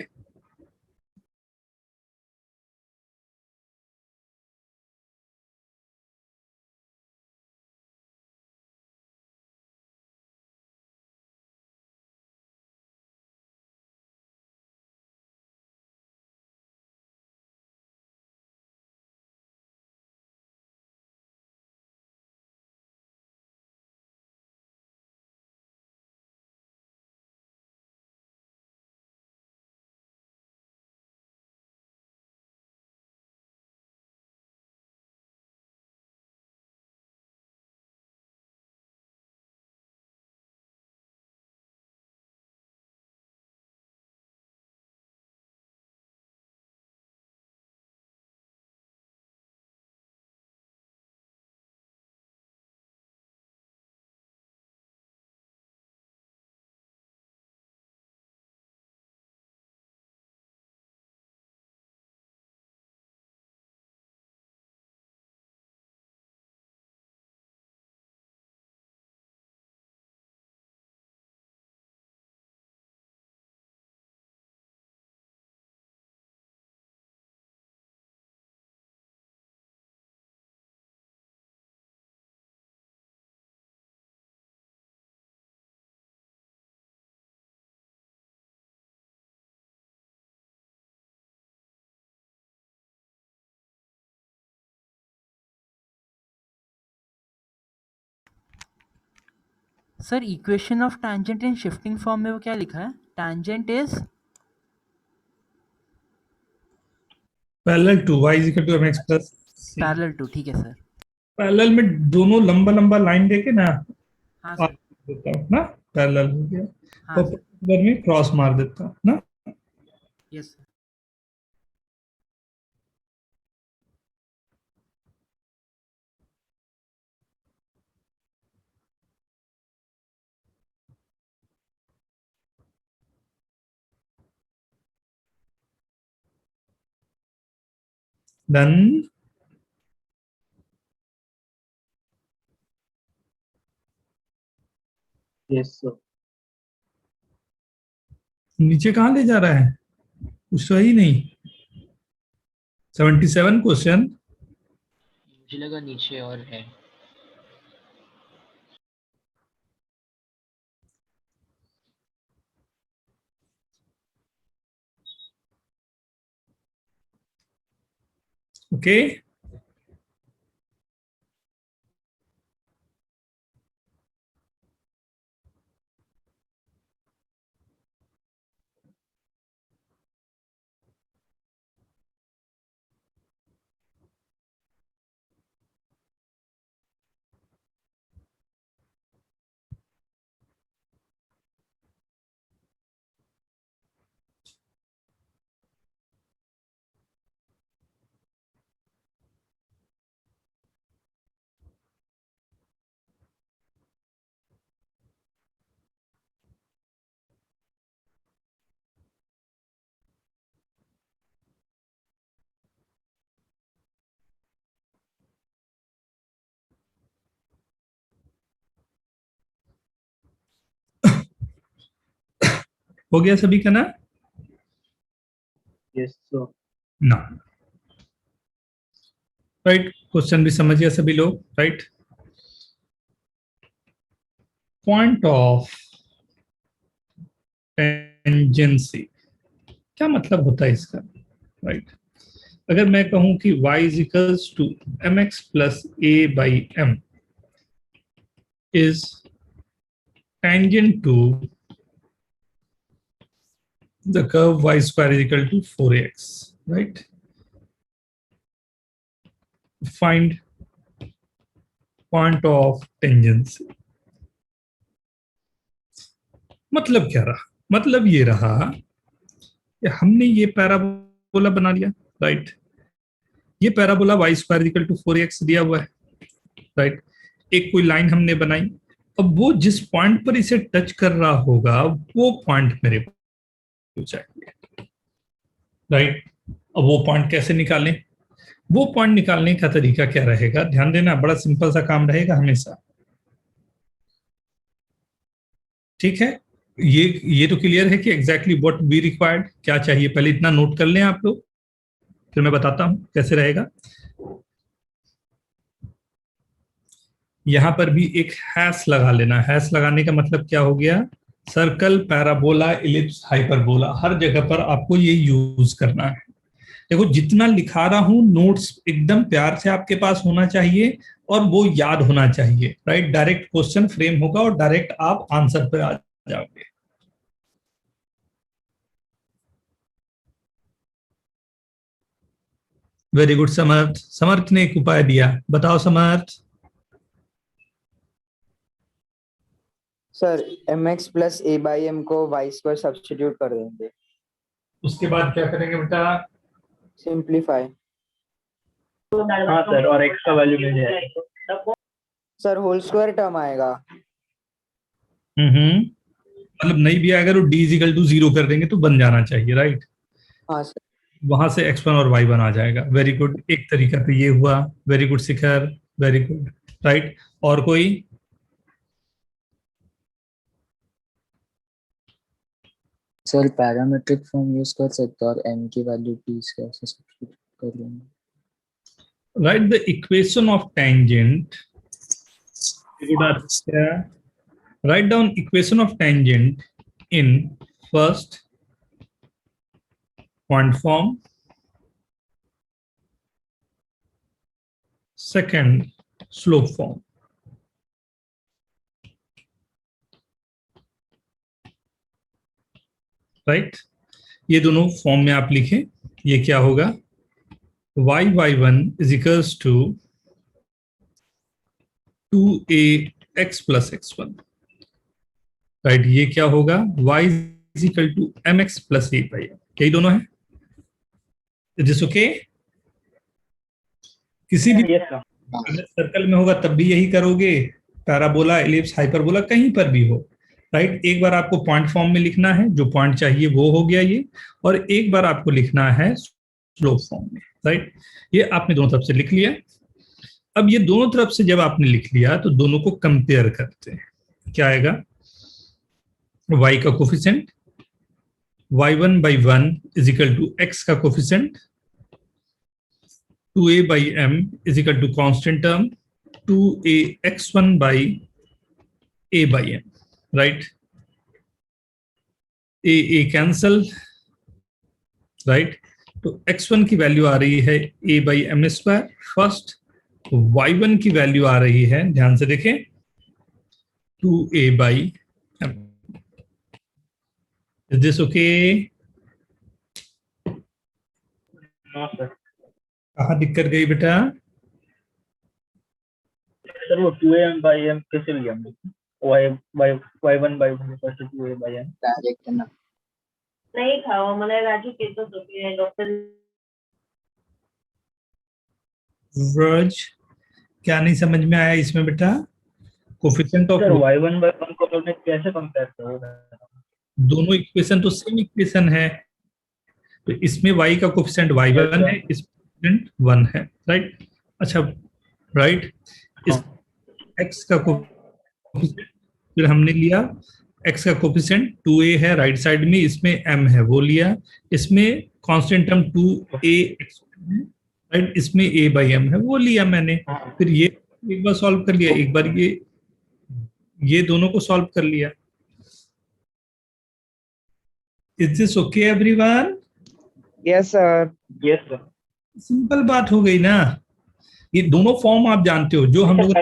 Sir equation of tangent in shifting form में वो क्या लिखा है? Tangent is parallel to y is equal to mx plus c। Parallel to, ठीक है सर। पैरेलल में दोनों लंबा लंबा लाइन देके ना हाँ आप सर। देता हूँ ना, पैरेलल हो गया, हाँ सर। परपेंडिकुलर में क्रॉस मार देता हूँ ना। Yes sir. Done. Yes sir. नीचे कहाँ ले जा रहा है, कुछ तो है ही नहीं। 77 क्वेश्चन। मुझे लगा नीचे और है। ओके, हो गया सभी का ना? Yes sir. ना, राइट। क्वेश्चन भी समझ गया सभी लोग, राइट। पॉइंट ऑफ टेंजेंसी क्या मतलब होता है इसका, राइट। अगर मैं कहूं कि y is equals to mx plus a by m is tangent to the curve y square is equal to 4ax, right? Find point of tangency। मतलब क्या रहा? मतलब ये रहा कि हमने ये पैराबोला बना लिया, राइट। ये parabola y square equal to 4ax दिया हुआ है, राइट। एक कोई लाइन हमने बनाई, अब वो जिस पॉइंट पर इसे टच कर रहा होगा वो पॉइंट मेरे को चाहिए, राइट। अब वो पॉइंट कैसे निकालें? वो पॉइंट निकालने का तरीका क्या रहेगा? ध्यान देना, बड़ा सिंपल सा काम रहेगा हमेशा, ठीक है। ये तो क्लियर है कि एग्जैक्टली व्हाट वी रिक्वायर्ड, क्या चाहिए, पहले इतना नोट कर लें आप लोग, फिर मैं बताता हूं कैसे रहेगा। यहां पर भी एक हैश लगा लेना। हैश लगाने का मतलब क्या हो गया? सर्कल, पैराबोला, इलिप्स, हाइपरबोला, हर जगह पर आपको ये यूज करना है। देखो जितना लिखा रहा हूं, नोट्स एकदम प्यार से आपके पास होना चाहिए और वो याद होना चाहिए, राइट। डायरेक्ट क्वेश्चन फ्रेम होगा और डायरेक्ट आप आंसर पर आ जाओगे। वेरी गुड समर्थ। समर्थ ने एक उपाय दिया, बताओ Samarth. Sir mx plus a by m को y स्क्वायर सब्स्टिट्यूट कर देंगे। उसके बाद क्या करेंगे बेटा? सिंप्लीफाई। हाँ सर, और एक्स्ट्रा वैल्यू मिल जाएगी सर, होल स्क्वायर टर्म आएगा। मतलब नहीं भी आएगा तो d इजिकल टू 0 कर देंगे तो बन जाना चाहिए, राइट। हाँ सर। वहां से x1 और y1 आ जाएगा। वेरी गुड, एक तरीका तो ये हुआ। वेरी गुड शिखर, वेरी गुड, राइट। और कोई? सर पैरामेट्रिक फॉर्म यूज कर सकते और m की वैल्यू t से ऐसे सब्स्टिट्यूट कर लेंगे। Write the equation of tangent. Write down equation of tangent in first point form, second slope form. Right. ये दोनों फॉर्म में आप लिखें, ये क्या होगा, y1 is equals to 2ax plus x1, right. ये क्या होगा, y is equal to mx plus a by m, यही दोनों है। Is this okay? किसी भी सर्कल में होगा तब भी यही करोगे, पैराबोला, एलिप्स, हाइपरबोला, कहीं पर भी हो, राइट। एक बार आपको पॉइंट फॉर्म में लिखना है, जो पॉइंट चाहिए वो हो गया ये, और एक बार आपको लिखना है स्लोप फॉर्म में, राइट। ये आपने दोनों तरफ से लिख लिया। अब ये दोनों तरफ से जब आपने लिख लिया तो दोनों को कंपेयर करते हैं। क्या आएगा, y का coefficient y1 by 1 is equal to x का coefficient 2a by m is equal to constant term 2a x1 by a by m, right? a cancel, right? तो x1 की वैल्यू आ रही है a by m square first, y1 की वैल्यू आ रही है, ध्यान से देखें, 2a by m. Is this okay? No sir. कहाँ दिक्कत गई बेटा? सर वो 2am by m कैसे लिया हमने? y1 by 1 equals to 2a by m direct ना नहीं था वो, मला राजू कहतो तो कि डॉक्टर व्रज, क्या नहीं समझ में आया इसमें बेटा? Coefficient of sir y1 by 1 को हमने कैसे कंपेयर किया? दोनों इक्वेशन तो सेम इक्वेशन है, तो इसमें y का कोफिशिएंट y1 है, इसमें कोफिशिएंट 1 है, राइट। अच्छा, राइट। इस x का कोफिशिएंट फिर हमने लिया, x का कोफिशिएंट 2a है राइट साइड में, इसमें m है वो लिया, इसमें कांस्टेंट टर्म 2a है, राइट, इसमें a by m है वो लिया मैंने। फिर ये एक बार सॉल्व कर लिया, एक बार ये दोनों को सॉल्व कर लिया। Is this okay everyone? Yes sir. Yes sir. Simple बात हो गई ना। ये दोनों फॉर्म आप जानते हो जो हम लोग,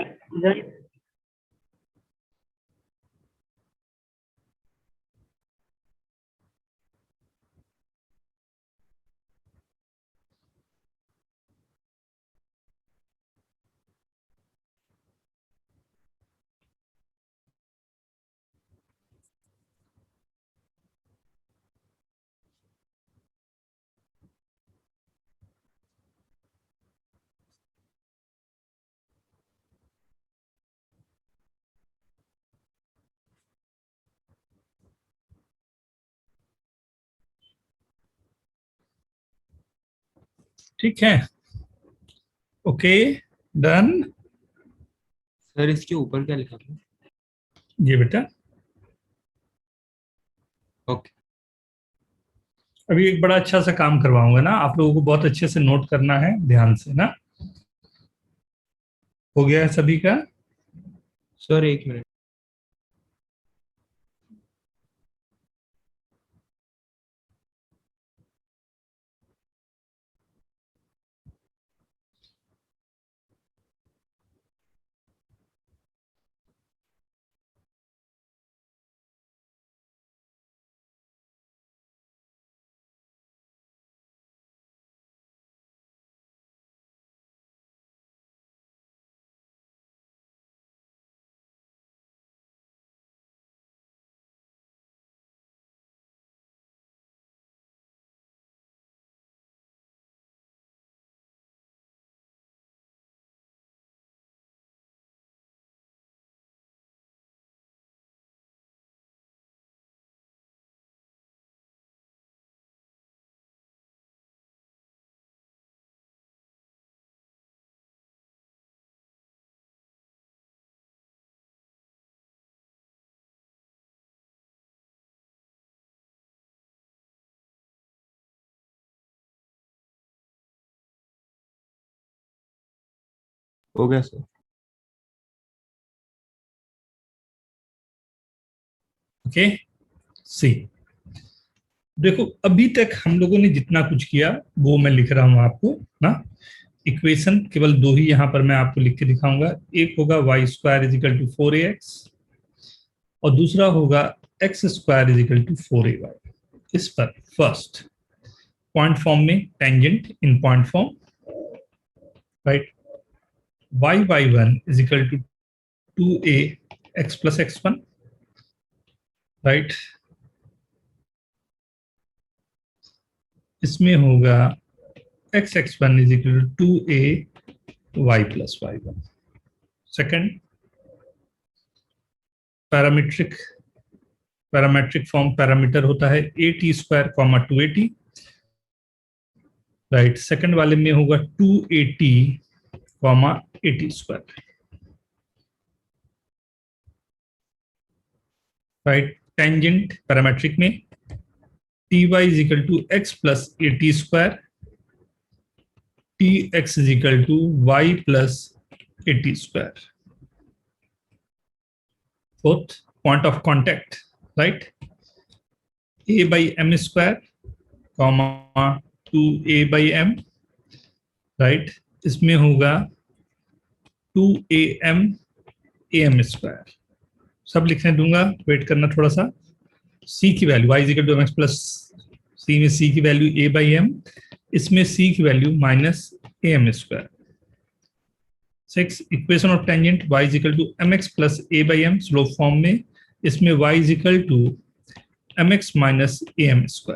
ठीक है, ओके, डन। सर इसके ऊपर क्या लिखा था? ये बेटा ओके। अभी एक बड़ा अच्छा सा काम करवाऊंगा ना, आप लोगों को बहुत अच्छे से नोट करना है, ध्यान से ना। हो गया है सभी का? सर एक मिनट, हो गया सर। ओके, सी, देखो अभी तक हम लोगों ने जितना कुछ किया वो मैं लिख रहा हूं आपको ना। इक्वेशन केवल दो ही यहां पर मैं आपको लिख के दिखाऊंगा, एक होगा y square is equal to 4ax और दूसरा होगा x square is equal to 4ay। इस पर फर्स्ट पॉइंट फॉर्म में tangent in point form, right, y1 is equal to 2a x plus x1, right, इसमें होगा x(x1) is equal to 2a y plus y1। Second parametric form parameter होता है at² 2at, राइट, सेकंड वाले में होगा 2at, at², right. Tangent parametric में ty is equal to x plus at², tx is equal to y plus at²। Fourth point of contact, right, a by m², 2a by m, right, इसमें होगा 2am am²। सब लिखने दूंगा, वेट करना थोड़ा सा। c की value y is equal to mx plus c में c की वैल्यू a by m, इसमें c की value minus am²। 6 equation of tangent y is equal to mx plus a by m slope form में, इसमें y is equal to mx minus am²,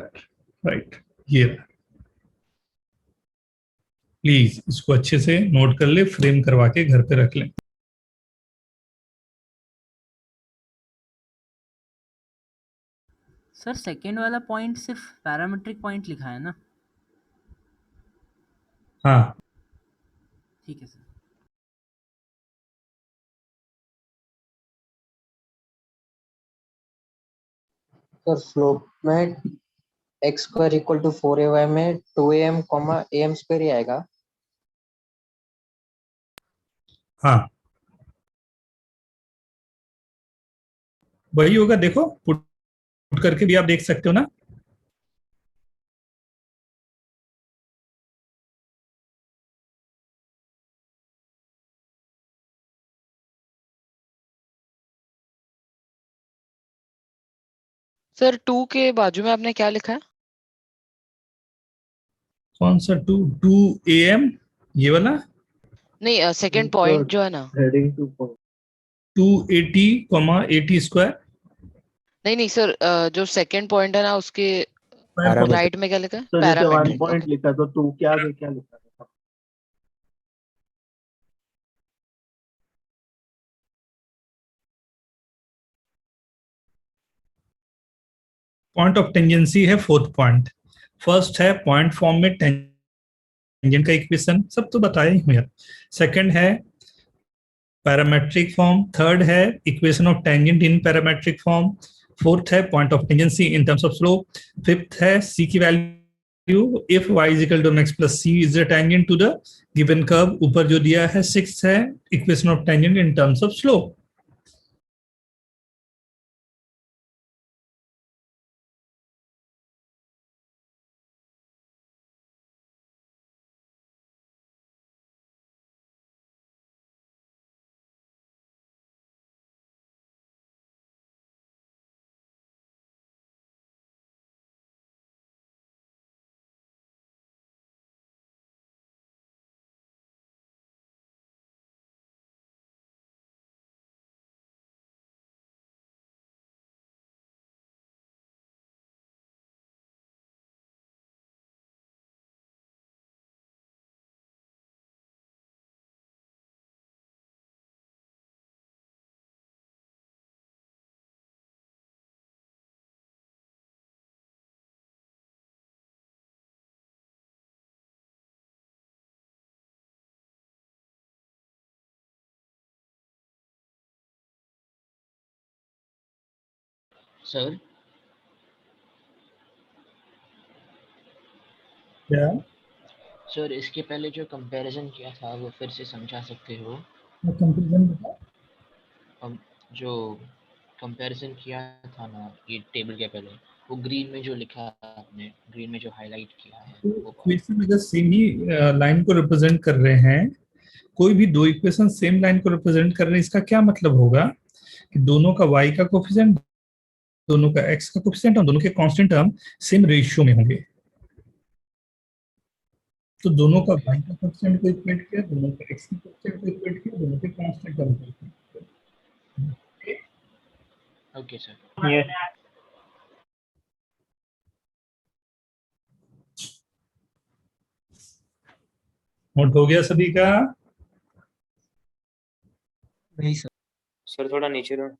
right. ये प्लीज इसको अच्छे से नोट कर ले, फ्रेम करवा के घर पे रख लें। सर सेकेंड वाला पॉइंट सिर्फ पैरामीट्रिक पॉइंट लिखा है ना? हाँ, ठीक है सर। सर स्लोप में x² इक्वल टू 4ay में 2am am² ही आएगा। हाँ वही होगा, देखो पुट करके भी आप देख सकते हो ना। सर 2 के बाजू में आपने क्या लिखा है? कौन सा 2am ये वाला? नहीं, सेकंड पॉइंट जो है ना, हेडिंग 280, at²। नहीं सर, जो सेकंड पॉइंट है ना उसके राइट में क्या लिखा है? तो जैसे 1 पैरामीट्रिक। पॉइंट लिखा तो 2 के आगे क्या लिखा था? पॉइंट ऑफ टेंजेंसी है फोर्थ पॉइंट। फर्स्ट है पॉइंट फॉर्म में टेंजेंट का इक्वेशन, सब तो बताया ही हूं यार। सेकंड है पैरामेट्रिक फॉर्म, थर्ड है equation of tangent in parametric form, fourth है point of tangency in terms of slope, fifth है c की value if y is equal to mx plus c is the tangent to the given curve, ऊपर जो दिया है। सिक्स्थ है equation of tangent in terms of slope. Sir क्या सर इसके पहले जो कंपैरिजन किया था वो फिर से समझा सकते हो? कंपैरिजन बता। हम जो कंपैरिजन किया था ना ये टेबल के पहले, वो ग्रीन में जो लिखा आपने, ग्रीन में जो हाईलाइट किया है वो इक्वेशन अगर सेम ही लाइन को रिप्रेजेंट कर रहे हैं, कोई भी दो इक्वेशन सेम लाइन को रिप्रेजेंट कर रहे हैं, इसका क्या मतलब होगा कि दोनों का y का कोफिशिएंट दोनों का x का कोफिशिएंट और दोनों के कांस्टेंट टर्म सेम रेशियो में होंगे, तो दोनों का y का कोफिशिएंट को इक्वेट किया, दोनों का x का कोफिशिएंट को इक्वेट किया, दोनों के कांस्टेंट टर्म को इक्वेट किया। Okay sir. Yes. नोट हो गया सभी का? नहीं सर। सर थोड़ा नीचे रहो।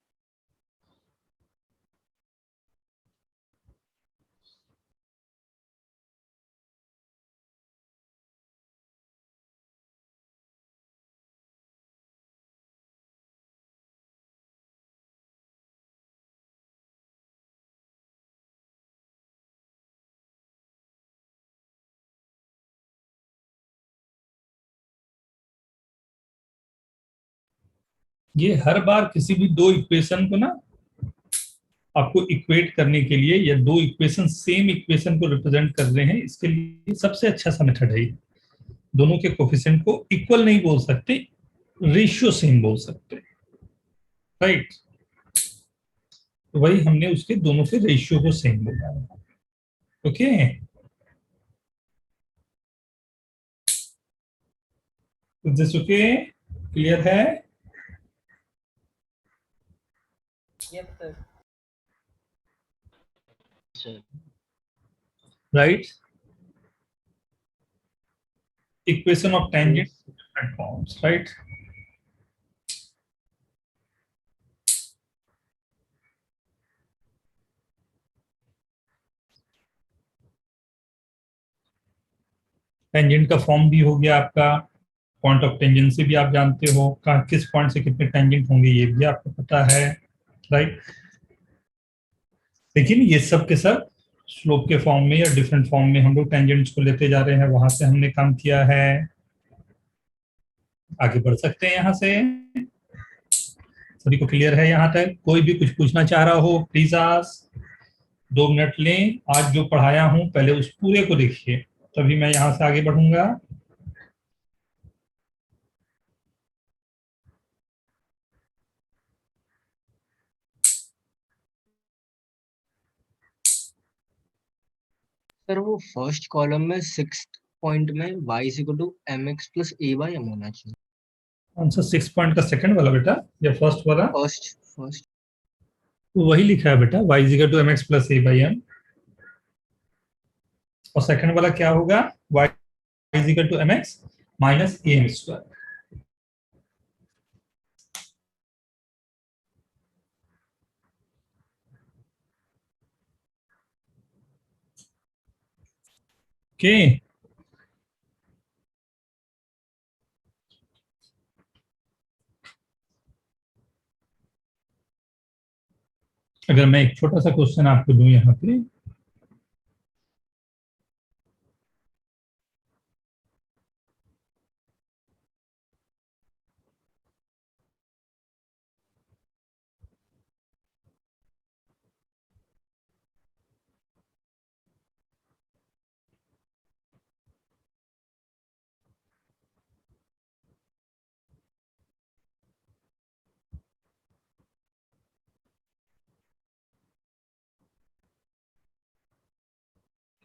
ये हर बार किसी भी दो इक्वेशन को ना आपको इक्वेट करने के लिए, या दो इक्वेशन सेम इक्वेशन को रिप्रेजेंट कर रहे हैं, इसके लिए सबसे अच्छा सा मेथड है। दोनों के कोफिशिएंट को इक्वल नहीं बोल सकते, रेशियो सेम बोल सकते, राइट? तो वही हमने उसके दोनों के रेशियो को सेम बोला। Okay, this okay? क्लियर है? Yes sir. Sir right? Equation of tangent different forms, right? Tangent का फॉर्म भी हो गया आपका, पॉइंट ऑफ टेंजेंसी भी आप जानते हो, कहाँ किस पॉइंट से कितने टेंजेंट होंगे ये भी आपको पता है, राइट? लेकिन ये सब के सब स्लोप के फॉर्म में या डिफरेंट फॉर्म में हम लोग टेंजेंट्स को लेते जा रहे हैं, वहां से हमने काम किया है। आगे बढ़ सकते हैं यहाँ से? सभी को क्लियर है यहाँ तक? कोई भी कुछ पूछना चाह रहा हो प्लीज आस्क। 2 मिनट लें, आज जो पढ़ाया हूं पहले उस पूरे को देखिए, तभी मैं यहां से आगे बढ़ूंगा। सर वो फर्स्ट कॉलम में 6th पॉइंट में y is equal to mx plus a by m होना चाहिए। कौन सा 6 पॉइंट का सेकंड वाला बेटा या फर्स्ट वाला? फर्स्ट तो वही लिखा है बेटा, y is equal to mx plus a by m। और सेकंड वाला क्या होगा? y is equal to mx minus am square. Okay, अगर मैं एक छोटा सा क्वेश्चन आपको दूं यहाँ पे,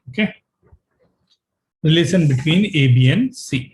okay, relation between A B and C.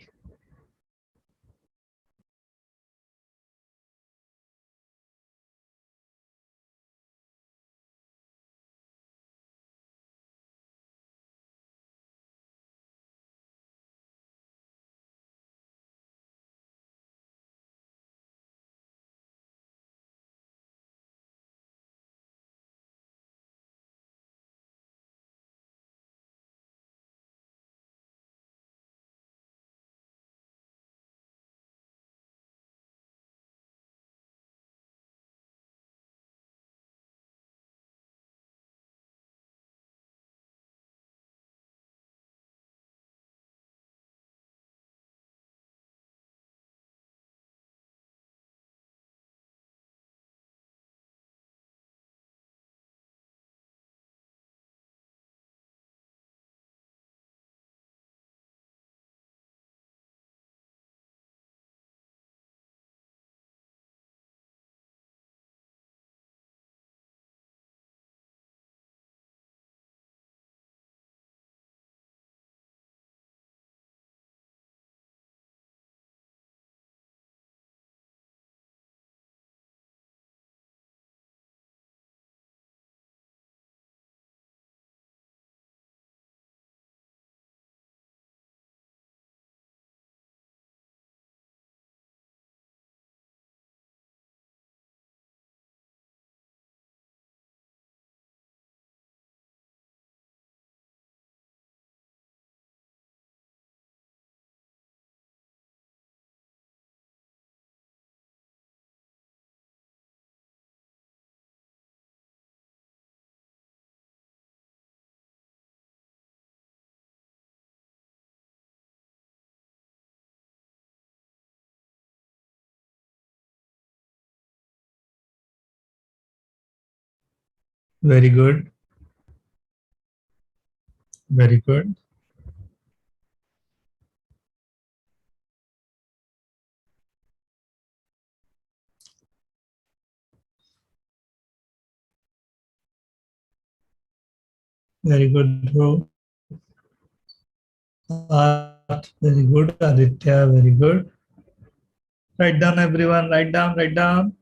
Very good. Very good. Very good, bro. Very good. Aditya, very good. Write down, everyone. Write down, write down.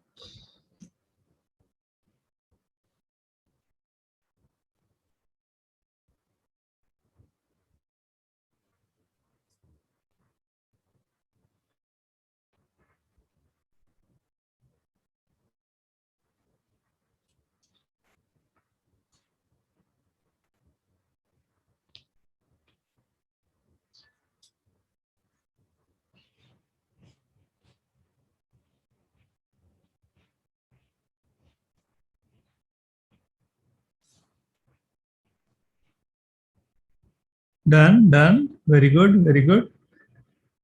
Done, done. Very good, very good.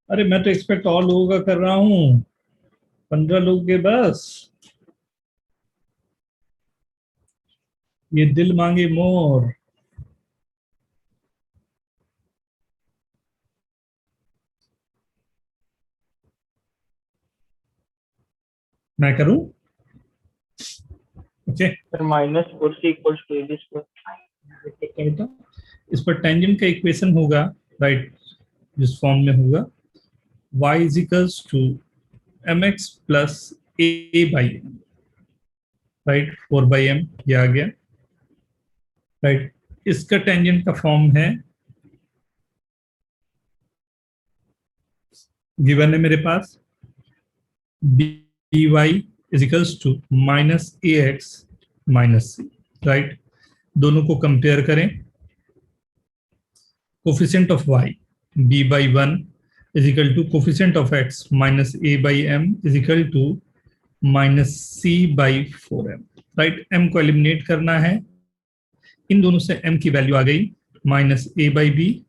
अरे मैं तो एक्सपेक्ट और लोगों का कर रहा हूँ, 15 लोग के बस. ये दिल मांगे मोर. मैं करूं? ओके. -4c = ab square. इस पर टेंजेंट का इक्वेशन होगा, राइट, जिस फॉर्म में होगा y = mx + a/m, right, 4/m ये आ गया, राइट. इसका टेंजेंट का फॉर्म है, गिवन है मेरे पास, dy = -ax - c, राइट. दोनों को कंपेयर करें. Coefficient of y b/1 = coefficient of x -a/m = -c/4m, right. m को एलिमिनेट करना है. इन दोनों से m की वैल्यू आ गई -a/b,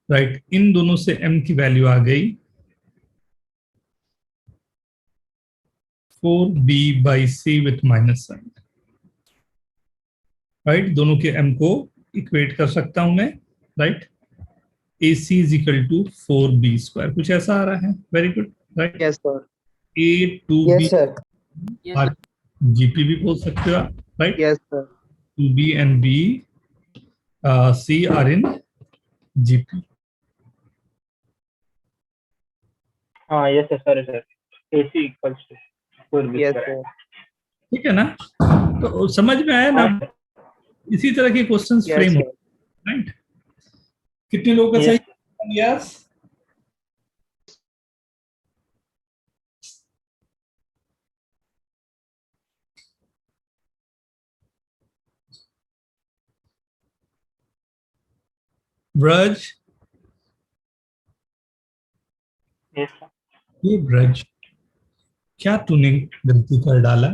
राइट. इन दोनों से m की वैल्यू आ गई 4b/c with -1, राइट. दोनों के m को इक्वेट कर सकता हूं मैं, राइट. AC = 4b², कुछ ऐसा आ रहा है. Very good, right. Yes sir. A to B, Yes, sir. और GP भी बोल सकते हो, right. Yes sir. 2B and B, C are in GP. हाँ yes sir, sir. AC = 4b yes square. Sir. ठीक है ना? तो समझ में आया ना? इसी तरह के क्वेश्चंस फ्रेम, राइट. कितने लोगों का सही? यस. Braj, yes sir. ये ब्रज, क्या तूने गलती कर डाला?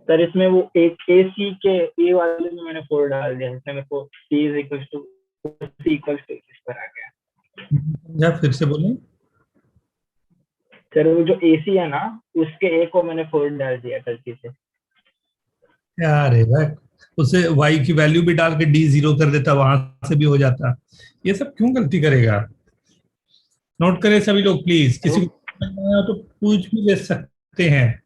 सर इसमें वो एक AC के A वाले में मैंने 4 डाल दिया, इसमें मेरे को C = इस पर आ गया. या फिर से बोले. सर वो जो AC है ना, उसके A को मैंने 4 डाल दिया गलती से. यार उसे y की वैल्यू भी डाल के d 0 कर देता, वहां से भी हो जाता. ये सब क्यों गलती करेगा? नोट करें सभी लोग प्लीज. किसी को समझ नहीं आया तो पूछ भी ले सकते हैं.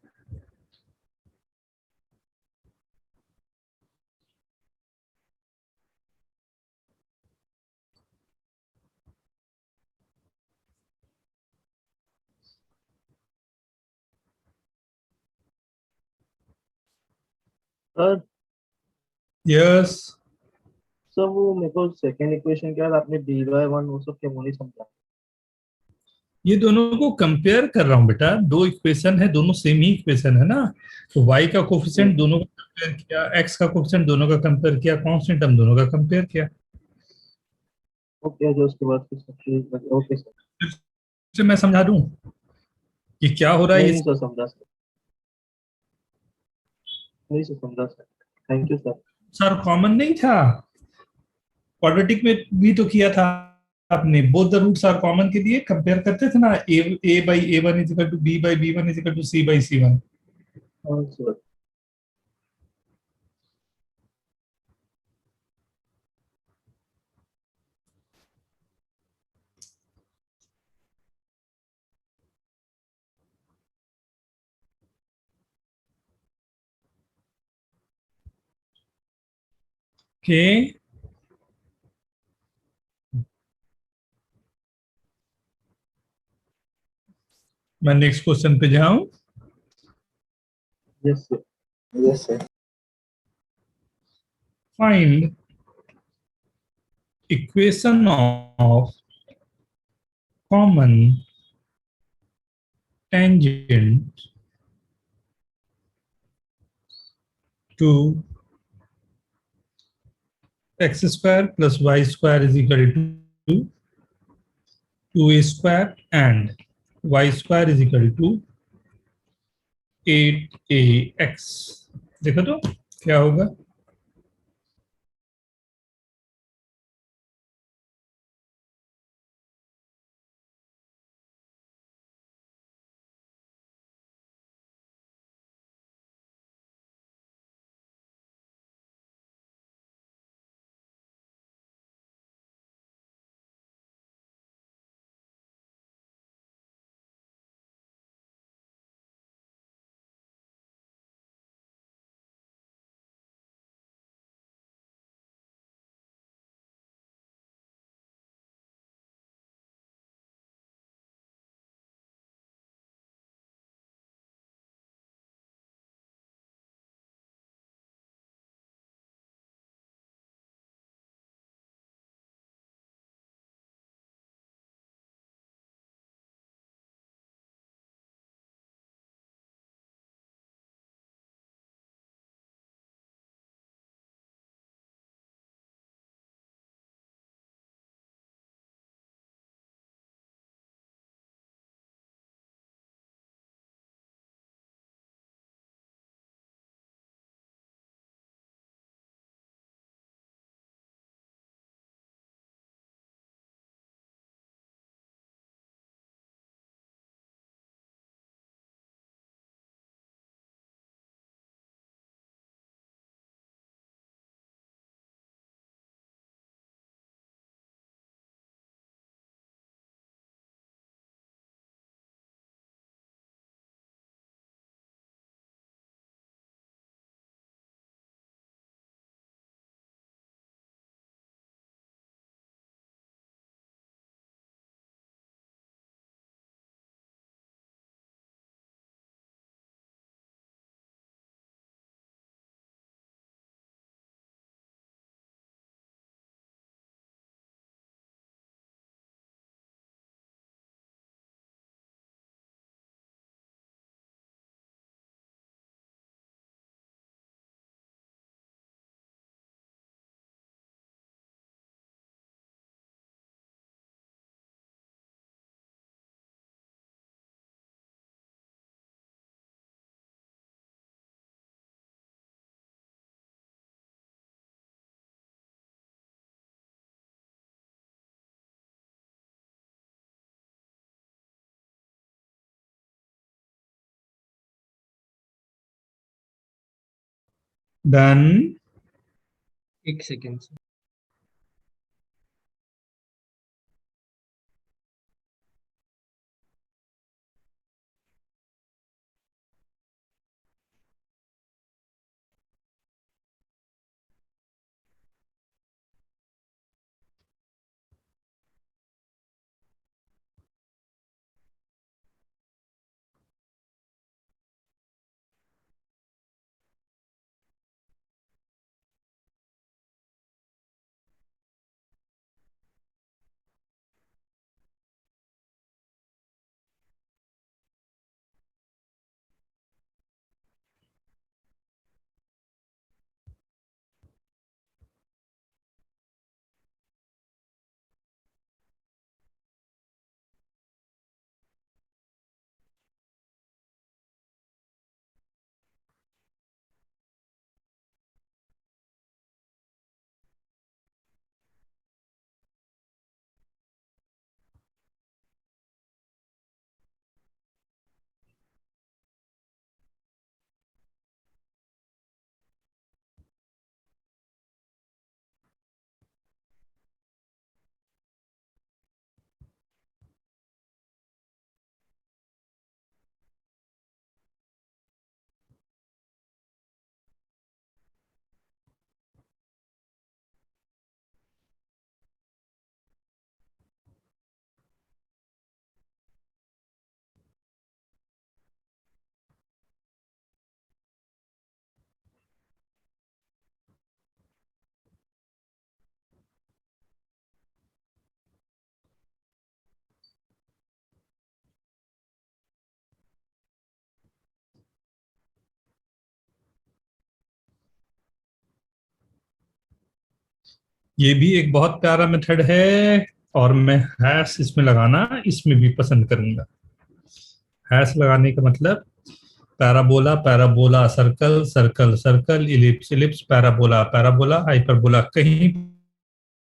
Sir yes. सर वो मेरे को सेकंड इक्वेशन के बाद आपने b/1 वो सब क्या नहीं समझा. ये दोनों को कंपेयर कर रहा हूं बेटा. दो इक्वेशन है, दोनों सेम ही इक्वेशन है ना. तो y का कोफिशिएंट दोनों का कंपेयर किया, x का कोफिशिएंट दोनों का कंपेयर किया, कांस्टेंट टर्म दोनों का कंपेयर किया. ओके, जो उसके बाद फिर ओके सर. फिर मैं समझा दूं कि क्या हो रहा है. नहीं सर समझा सर. नहीं सर समझा sir. Thank you sir. Sir common नहीं था, क्वाड्रेटिक में भी तो किया था आपने. Both the roots are common के लिए कंपेयर करते थे ना. a/a1 = b/b1 = c/c1. हाँ सर. के मैं नेक्स्ट क्वेश्चन पे जाऊं। Yes sir. Yes sir. Find equation of common tangent to x square plus y square is equal to 2a square and y square is equal to 8ax। देखो तो क्या होगा। डन। एक सेकेंड। ये भी एक बहुत प्यारा मेथड है और मैं हैश इसमें लगाना इसमें भी पसंद करूंगा। हैश लगाने का मतलब parabola parabola, circle circle circle, ellipse ellipse, parabola parabola, hyperbola, कहीं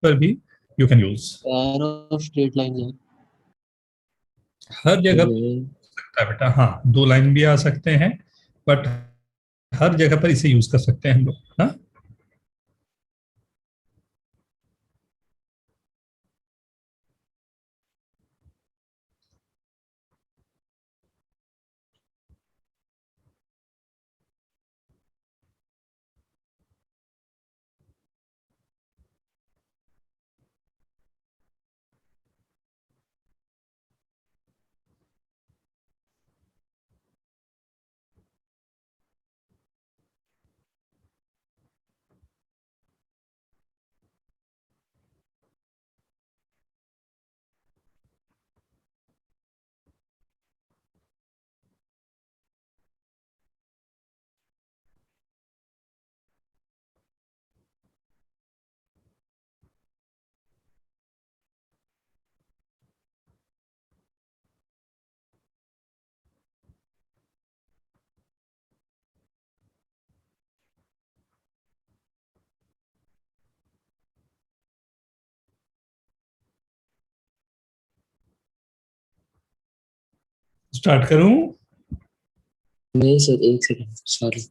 पर भी you can use. Pair of straight line है। हर जगह सकता है बेटा, हाँ 2 लाइन भी आ सकते हैं, बट हर जगह पर इसे यूज कर सकते हैं हम लोग। हाँ स्टार्ट करूं? नहीं सर, एक सेकंड, सॉरी।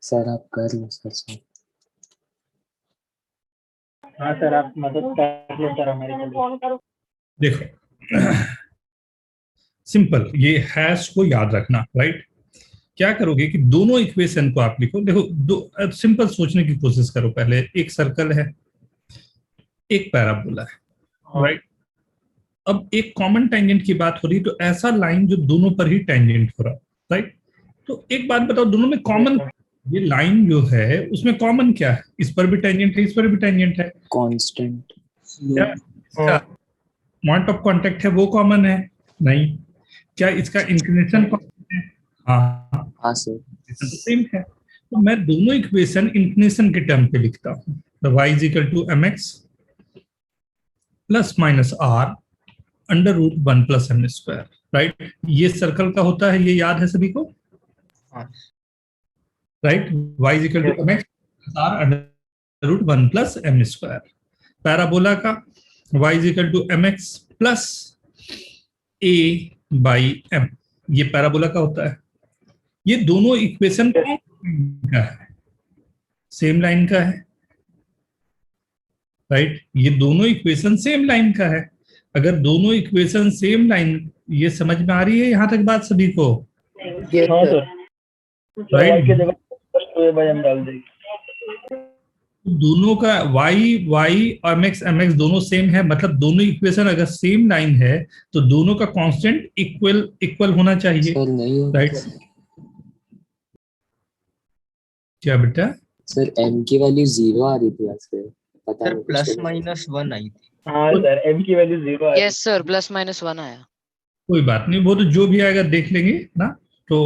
सर आप कर लो सर। हाँ सर, आप मदद कर लो सर हमारी। देखो सिंपल, ये हैश को याद रखना, राइट। क्या करोगे कि दोनों इक्वेशन को आप लिखो। देखो दो सिंपल सोचने की कोशिश करो। पहले एक सर्कल है, एक पैराबोला है, राइट। अब एक कॉमन टेंजेंट की बात हो रही है, तो ऐसा लाइन जो दोनों पर ही टेंजेंट हो रहा है, राइट। तो एक बात बताओ, दोनों में कॉमन, ये लाइन जो है उसमें कॉमन क्या है? इस पर भी टेंजेंट है, इस पर भी टेंजेंट है, कांस्टेंट। क्या इसका पॉइंट ऑफ कांटेक्ट है वो कॉमन है? नहीं। क्या इसका इंक्लिनेशन कॉमन है? हाँ हाँ सर। तो सेम है। तो मैं दोनों इक्वेशन इंक्लिनेशन के टर्म पे लिखता हूँ। तो y is equal to mx plus minus r under root 1 plus m square, right. ये सर्कल का होता है, ये याद है सभी को, right. y is equal to mx plus r under root 1 plus m square. Parabola का y is equal to mx plus a by m, ये पैराबोला का होता है। ये दोनों इक्वेशन का है, सेम लाइन का है, राइट। ये दोनों इक्वेशन सेम लाइन का है। अगर दोनों इक्वेशन सेम लाइन, ये समझ में आ रही है यहाँ तक बात सभी को? राइट। दोनों का y और mx दोनों सेम है, मतलब दोनों इक्वेशन अगर सेम लाइन है तो दोनों का कांस्टेंट इक्वल होना चाहिए, राइट। क्या बेटा? सर m की वैल्यू 0 आ रही थी आज से, पता सर नहीं प्लस माइनस 1 आई थी। हाँ सर, m की वैल्यू 0 आई। यस सर, प्लस माइनस 1 आया। कोई बात नहीं, वो तो जो भी आएगा देख लेंगे ना, तो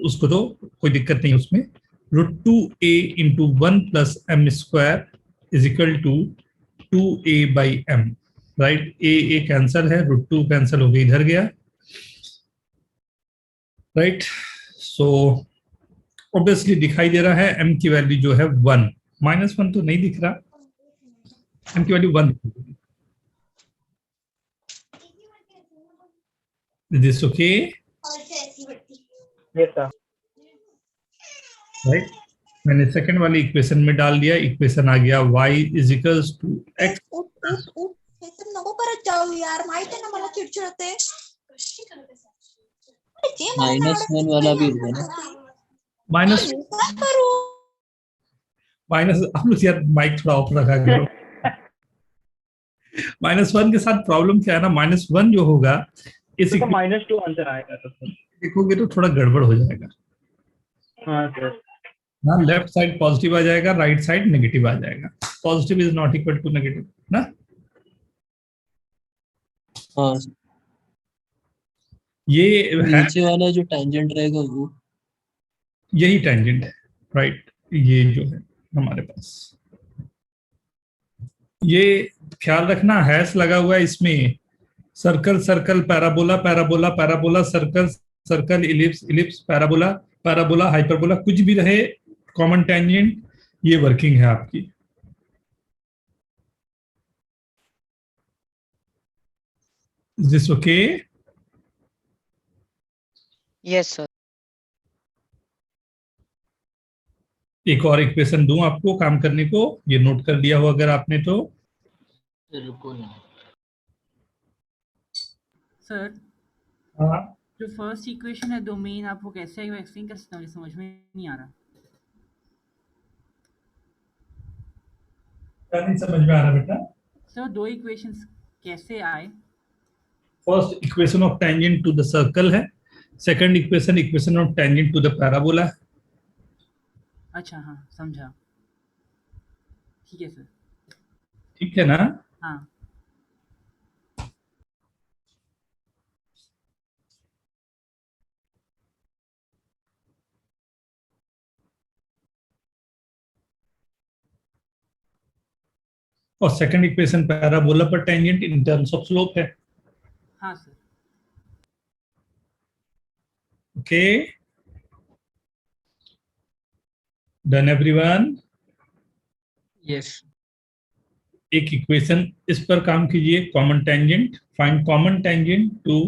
उसको तो कोई दिक्कत नहीं उसमें। √2a into 1 plus m square is equal to 2a by m, right. a cancel है, √2 कैंसल हो गई, इधर गया, राइट। सो ऑब्वियसली दिखाई दे रहा है m की वैल्यू जो है 1, -1 तो नहीं दिख रहा, m की value 1। Is this okay? Yes sir. Right. मैंने सेकंड वाली इक्वेशन में डाल दिया, इक्वेशन आ गया y is equals to x। नको करत जाऊ यार, माहिती आहे ना मला चिडचिड होते। -1 वाला भी है ना? माइनस आप लोग यार माइक थोड़ा ऑफ रखा करो। -1 के साथ प्रॉब्लम क्या है ना, -1 जो होगा इस -2 आंसर आएगा, तो देखोगे तो थोड़ा गड़बड़ हो जाएगा। हाँ सर। ना लेफ्ट साइड पॉजिटिव आ जाएगा, राइट साइड नेगेटिव आ जाएगा। Positive is not equal to negative ना। हाँ। ये नीचे वाला जो टेंजेंट रहेगा वो यही टेंजेंट है, राइट। ये जो है हमारे पास, ये ख्याल रखना हैश लगा हुआ है इसमें। Circle circle parabola parabola parabola circle circle ellipse ellipse parabola parabola hyperbola, कुछ भी रहे कॉमन टेंजेंट, ये वर्किंग है आपकी। Is this okay? Yes sir. एक और इक्वेशन दूं आपको काम करने को, ये नोट कर लिया हो अगर आपने तो। रुको ना सर। हाँ। जो फर्स्ट इक्वेशन है डोमेन, आप वो कैसे एक्सप्लेन कर सकते हैं? समझ में नहीं आ रहा। क्या नहीं समझ में आ रहा बेटा? सर दो इक्वेशंस कैसे आए? First equation of tangent to the circle है, second equation of tangent to the parabola है। अच्छा हाँ समझा, ठीक है सर। ठीक है ना? हाँ। और सेकंड इक्वेशन पैराबोला पर tangent in terms of slope है। हाँ sir. Okay, done everyone? Yes. एक इक्वेशन इस पर काम कीजिए, common tangent, find common tangent to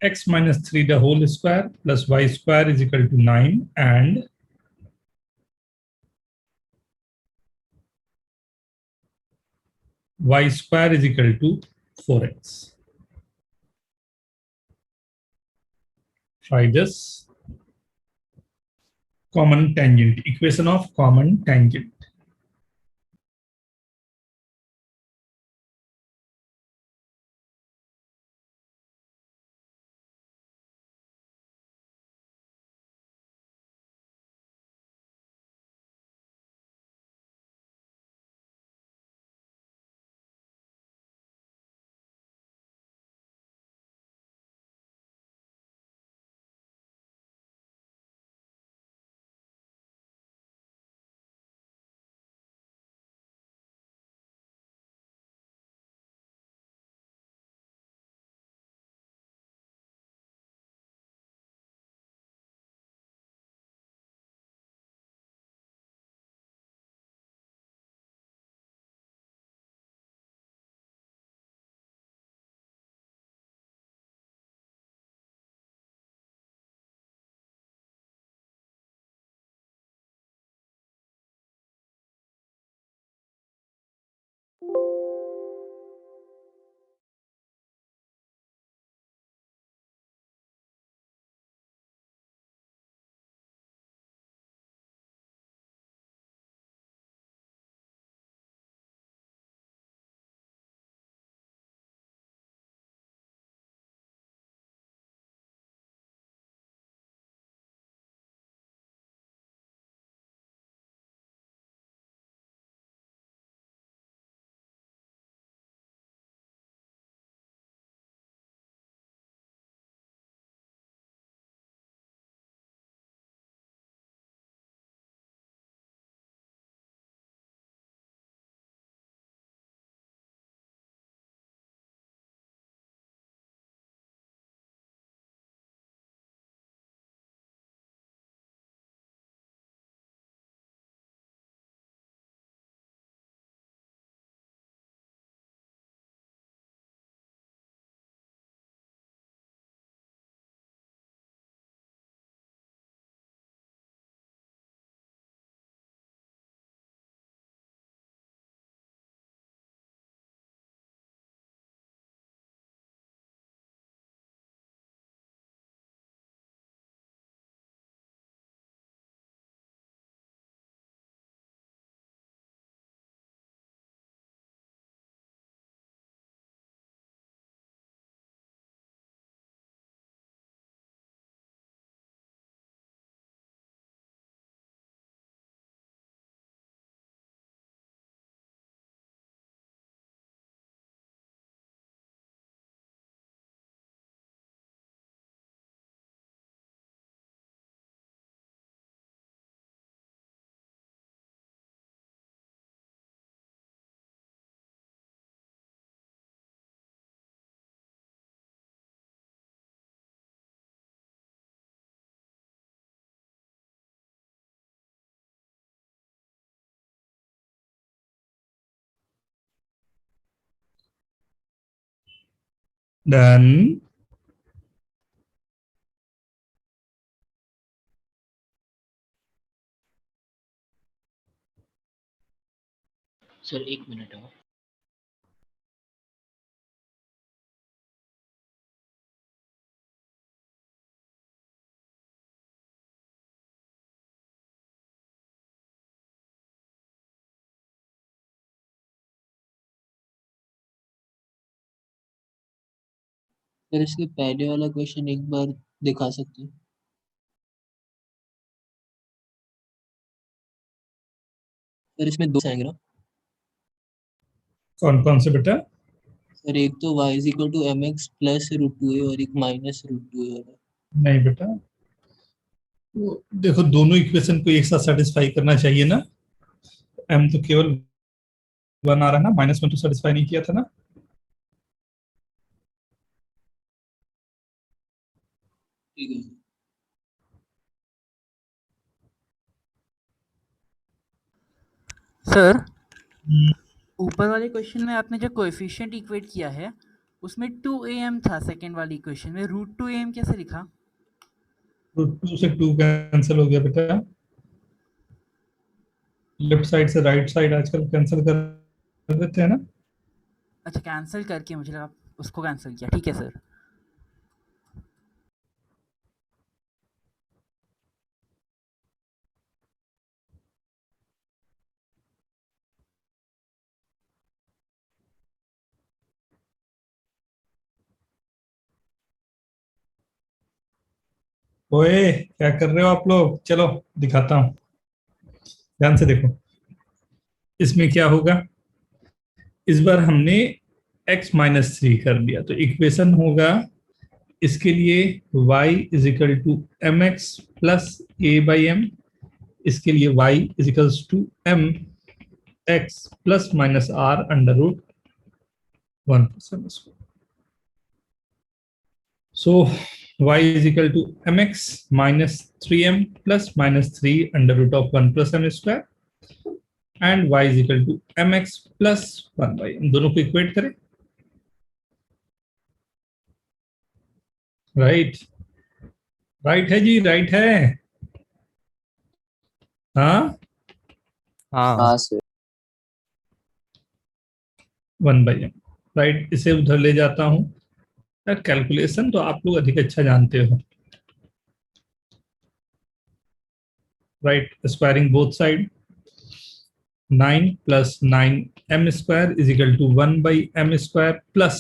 x - 3 the whole square plus y square is equal to 9 and y square is equal to 4x. try this common tangent, equation of common tangent. Done. Sir एक मिनट और। फिर इसके पहले वाला क्वेश्चन एक बार दिखा सकते हैं? सर इसमें दो आएंगे ना? कौन कौन से बेटा? सर एक तो y is equal to M x plus root two A और एक माइनस रूट टू ए वाला। नहीं बेटा, वो देखो दोनों इक्वेशन को एक साथ सेटिस्फाई करना चाहिए ना। m तो केवल 1 आ रहा है ना, -1 तो सेटिस्फाई नहीं किया था ना। ठीक है सर, ऊपर वाले क्वेश्चन में आपने जो कोएफिशिएंट इक्वेट किया है उसमें 2am था, सेकंड वाली इक्वेशन में √2am कैसे लिखा? √2 से 2 कैंसिल हो गया बेटा, लेफ्ट साइड से राइट साइड आजकल कैंसिल कर देते हैं ना। अच्छा, कैंसिल करके मुझे लगा उसको कैंसिल किया। ठीक है सर। ओए क्या कर रहे हो आप लोग? चलो दिखाता हूं, ध्यान से देखो। इसमें क्या होगा, इस बार हमने x-3 कर दिया, तो इक्वेशन होगा इसके लिए y is equal to M x plus a by m, इसके लिए y is equals to M x plus minus r under root 1 plus m square. So y is equal to mx minus 3m plus minus 3 under root of 1 plus m square and y is equal to mx plus 1 by m. दोनों को इक्वेट करें, राइट राइट है जी, राइट है, हाँ हाँ सर 1 by m, राइट. इसे उधर ले जाता हूं, कैलकुलेशन तो आप लोग अधिक अच्छा जानते हो, right. Squaring both side, 9 plus 9m square is equal to 1 by m square plus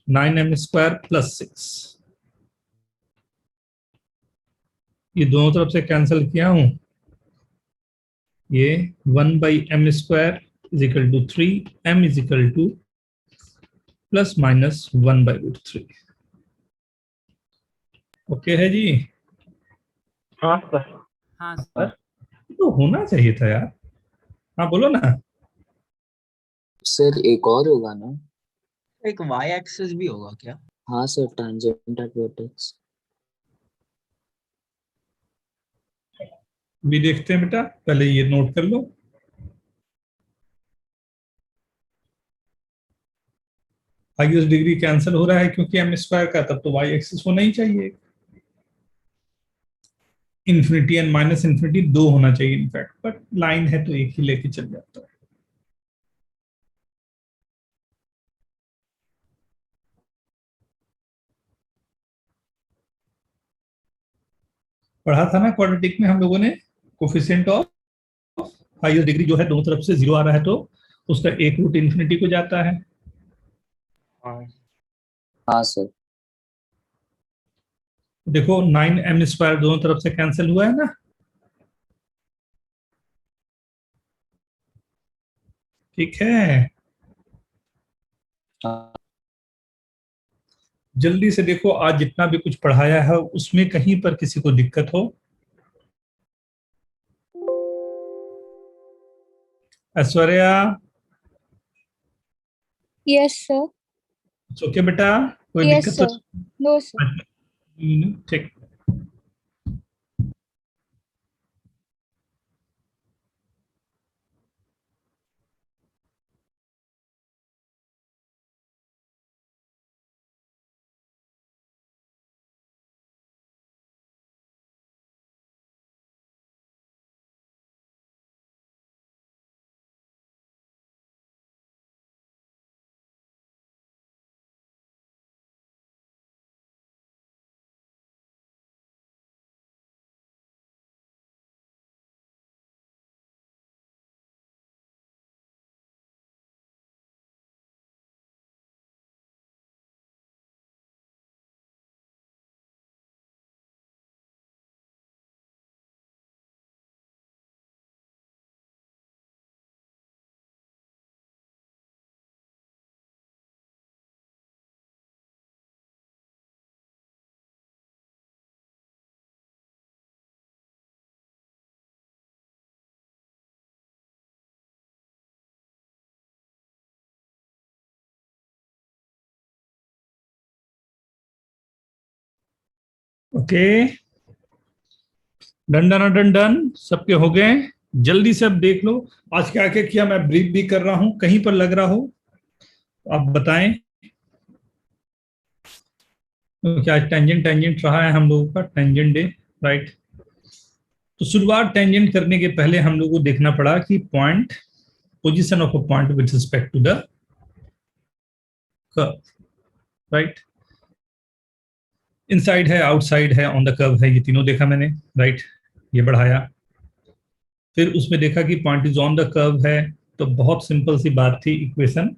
9m square plus 6. ये दोनों तरफ से कैंसिल किया हूं, ये 1 by m square is equal to 3m is equal to plus minus 1 by root 3. Okay है जी? हाँ सर. हाँ सर. तो होना चाहिए था यार. हाँ बोलो ना. सर एक और होगा ना? एक वाई एक्सिस भी होगा क्या? हाँ सर, tangent at vertex. भी देखते हैं बेटा, पहले ये नोट कर लो. हाईएस्ट डिग्री कैंसिल हो रहा है क्योंकि एम स्क्वायर का, तब तो वाई एक्सिस होना ही चाहिए. इन्फिनिटी एंड माइनस इन्फिनिटी 2 होना चाहिए इनफैक्ट, बट लाइन है तो एक ही लेके चल जाता है. पढ़ा था ना क्वाड्रेटिक में हम लोगों ने, कोफिशिएंट ऑफ हाईएस्ट डिग्री जो है दोनों तरफ से 0 आ रहा है तो उसका एक रूट इन्फिनिटी को जाता है. हाँ सर. देखो 9m स्क्वायर दोनों तरफ से कैंसिल हुआ है ना, ठीक है. जल्दी से देखो, आज जितना भी कुछ पढ़ाया है उसमें कहीं पर किसी को दिक्कत हो? ऐश्वर्या? Yes sir. ओके बेटा, कोई यस दिक्कत सर. No sir. ठीक. Okay, done done done done, सबके हो गए? जल्दी से अब देख लो आज क्या क्या किया. मैं ब्रीफ भी कर रहा हूं, कहीं पर लग रहा हो आप बताएं. तो क्या टेंजेंट टेंजेंट रहा है हम लोगों का, टेंजेंट डे, राइट. तो शुरुआत टेंजेंट करने के पहले हम लोगों को देखना पड़ा कि point, position of a point with respect to the curve, right. Inside है, आउटसाइड है, ऑन द कर्व है, ये तीनों देखा मैंने, राइट. ये बढ़ाया, फिर उसमें देखा कि point is on the curve है, तो बहुत सिंपल सी बात थी इक्वेशन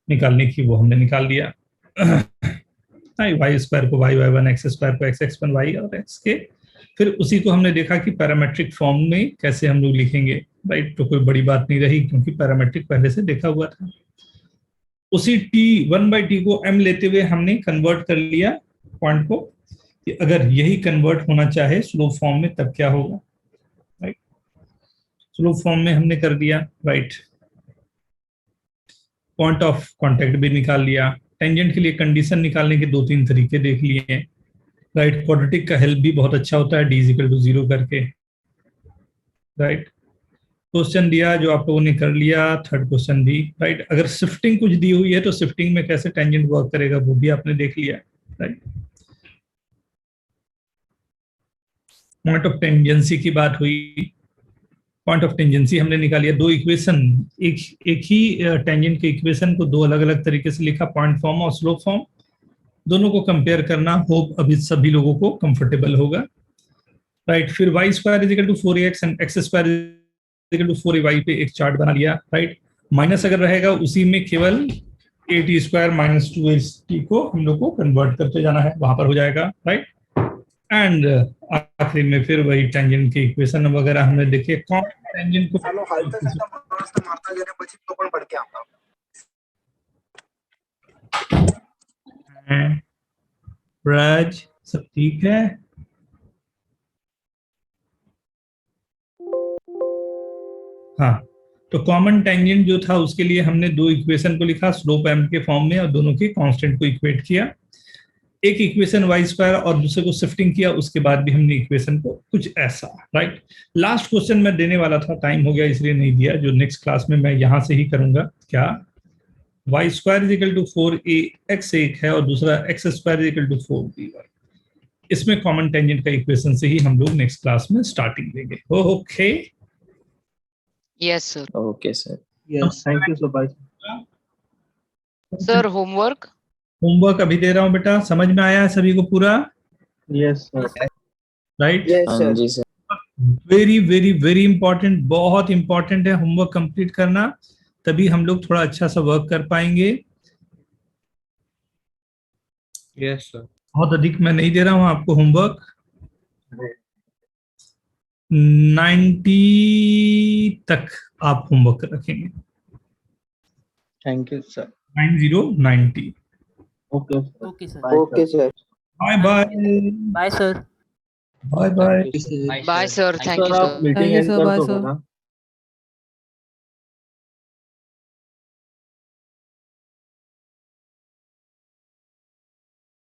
निकालने की, वो हमने निकाल दिया. वाई स्क्वायर को y y one, x square को एक्स एक्स वन वाई और एक्स के। फिर उसी को हमने देखा कि पैरामेट्रिक फॉर्म में कैसे हम लोग लिखेंगे, राइट। तो कोई बड़ी बात नहीं रही क्योंकि पैरामेट्रिक पहले से देखा हुआ था। उसी टी 1/t को m लेते हुए हमने कन्वर्ट कर लिया पॉइंट को कि अगर यही कन्वर्ट होना चाहे स्लोप फॉर्म में तब क्या होगा, राइट। स्लोप फॉर्म में हमने कर दिया, राइट। पॉइंट ऑफ कांटेक्ट भी निकाल लिया। टेंजेंट के लिए कंडीशन निकालने के 2-3 तरीके देख लिए, राइट। क्वाड्रेटिक का हेल्प भी बहुत अच्छा होता है, d = 0 करके, राइट। क्वेश्चन दिया जो आप लोगों ने कर लिया, थर्ड क्वेश्चन भी, राइट। अगर शिफ्टिंग कुछ दी हुई है तो शिफ्टिंग में कैसे टेंजेंट वर्क करेगा वो भी आपने देख लिया, राइट। पॉइंट ऑफ टेंजेंसी की बात हुई। पॉइंट ऑफ टेंजेंसी हमने निकाली, 2 इक्वेशन, एक ही टेंजेंट के इक्वेशन को 2 अलग अलग तरीके से लिखा, पॉइंट फॉर्म और स्लोप फॉर्म, दोनों को कंपेयर करना। होप अभी सभी लोगों को कंफर्टेबल होगा, राइट। फिर y² = 4ax and x² = 4ay पे एक चार्ट बना लिया, राइट। माइनस अगर रहेगा उसी में केवल 8t² - 2ht को हम लोग को कन्वर्ट करते जाना है, वहां पर हो जाएगा, राइट। एंड आखिरी में फिर वही टेंजेंट के इक्वेशन वगैरह हमने देखे। कौन टेंजेंट को राज सब ठीक है? हाँ, तो कॉमन टेंजेंट जो था उसके लिए हमने 2 इक्वेशन को लिखा स्लोप m के फॉर्म में और दोनों के कांस्टेंट को इक्वेट किया। एक इक्वेशन y² और दूसरे को शिफ्टिंग किया, उसके बाद भी हमने इक्वेशन को कुछ ऐसा, राइट। लास्ट क्वेश्चन मैं देने वाला था, टाइम हो गया इसलिए नहीं दिया, जो नेक्स्ट क्लास में मैं यहां से ही करूंगा। क्या y² = 4ax एक है और दूसरा x² = 4by। इसमें कॉमन टेंजेंट का इक्वेशन से ही हम लोग नेक्स्ट क्लास में स्टार्टिंग देंगे। Okay, yes sir. Okay sir. Yes, thank you so much sir. Homework अभी दे रहा हूँ बेटा, समझ में आया है सभी को पूरा? Yes sir, right. हाँ जी sir. Very very very important, बहुत इंपॉर्टेंट है होमवर्क कंप्लीट करना, तभी हम लोग थोड़ा अच्छा सा वर्क कर पाएंगे। Yes sir. बहुत अधिक मैं नहीं दे रहा हूँ आपको होमवर्क, 90 तक आप होमवर्क रखेंगे। Thank you sir. 90 okay okay sir. Okay sir. Bye bye. Bye sir. Bye bye. Bye sir. Thank you sir, आप सर। मीटिंग एंड कर दोगे ना?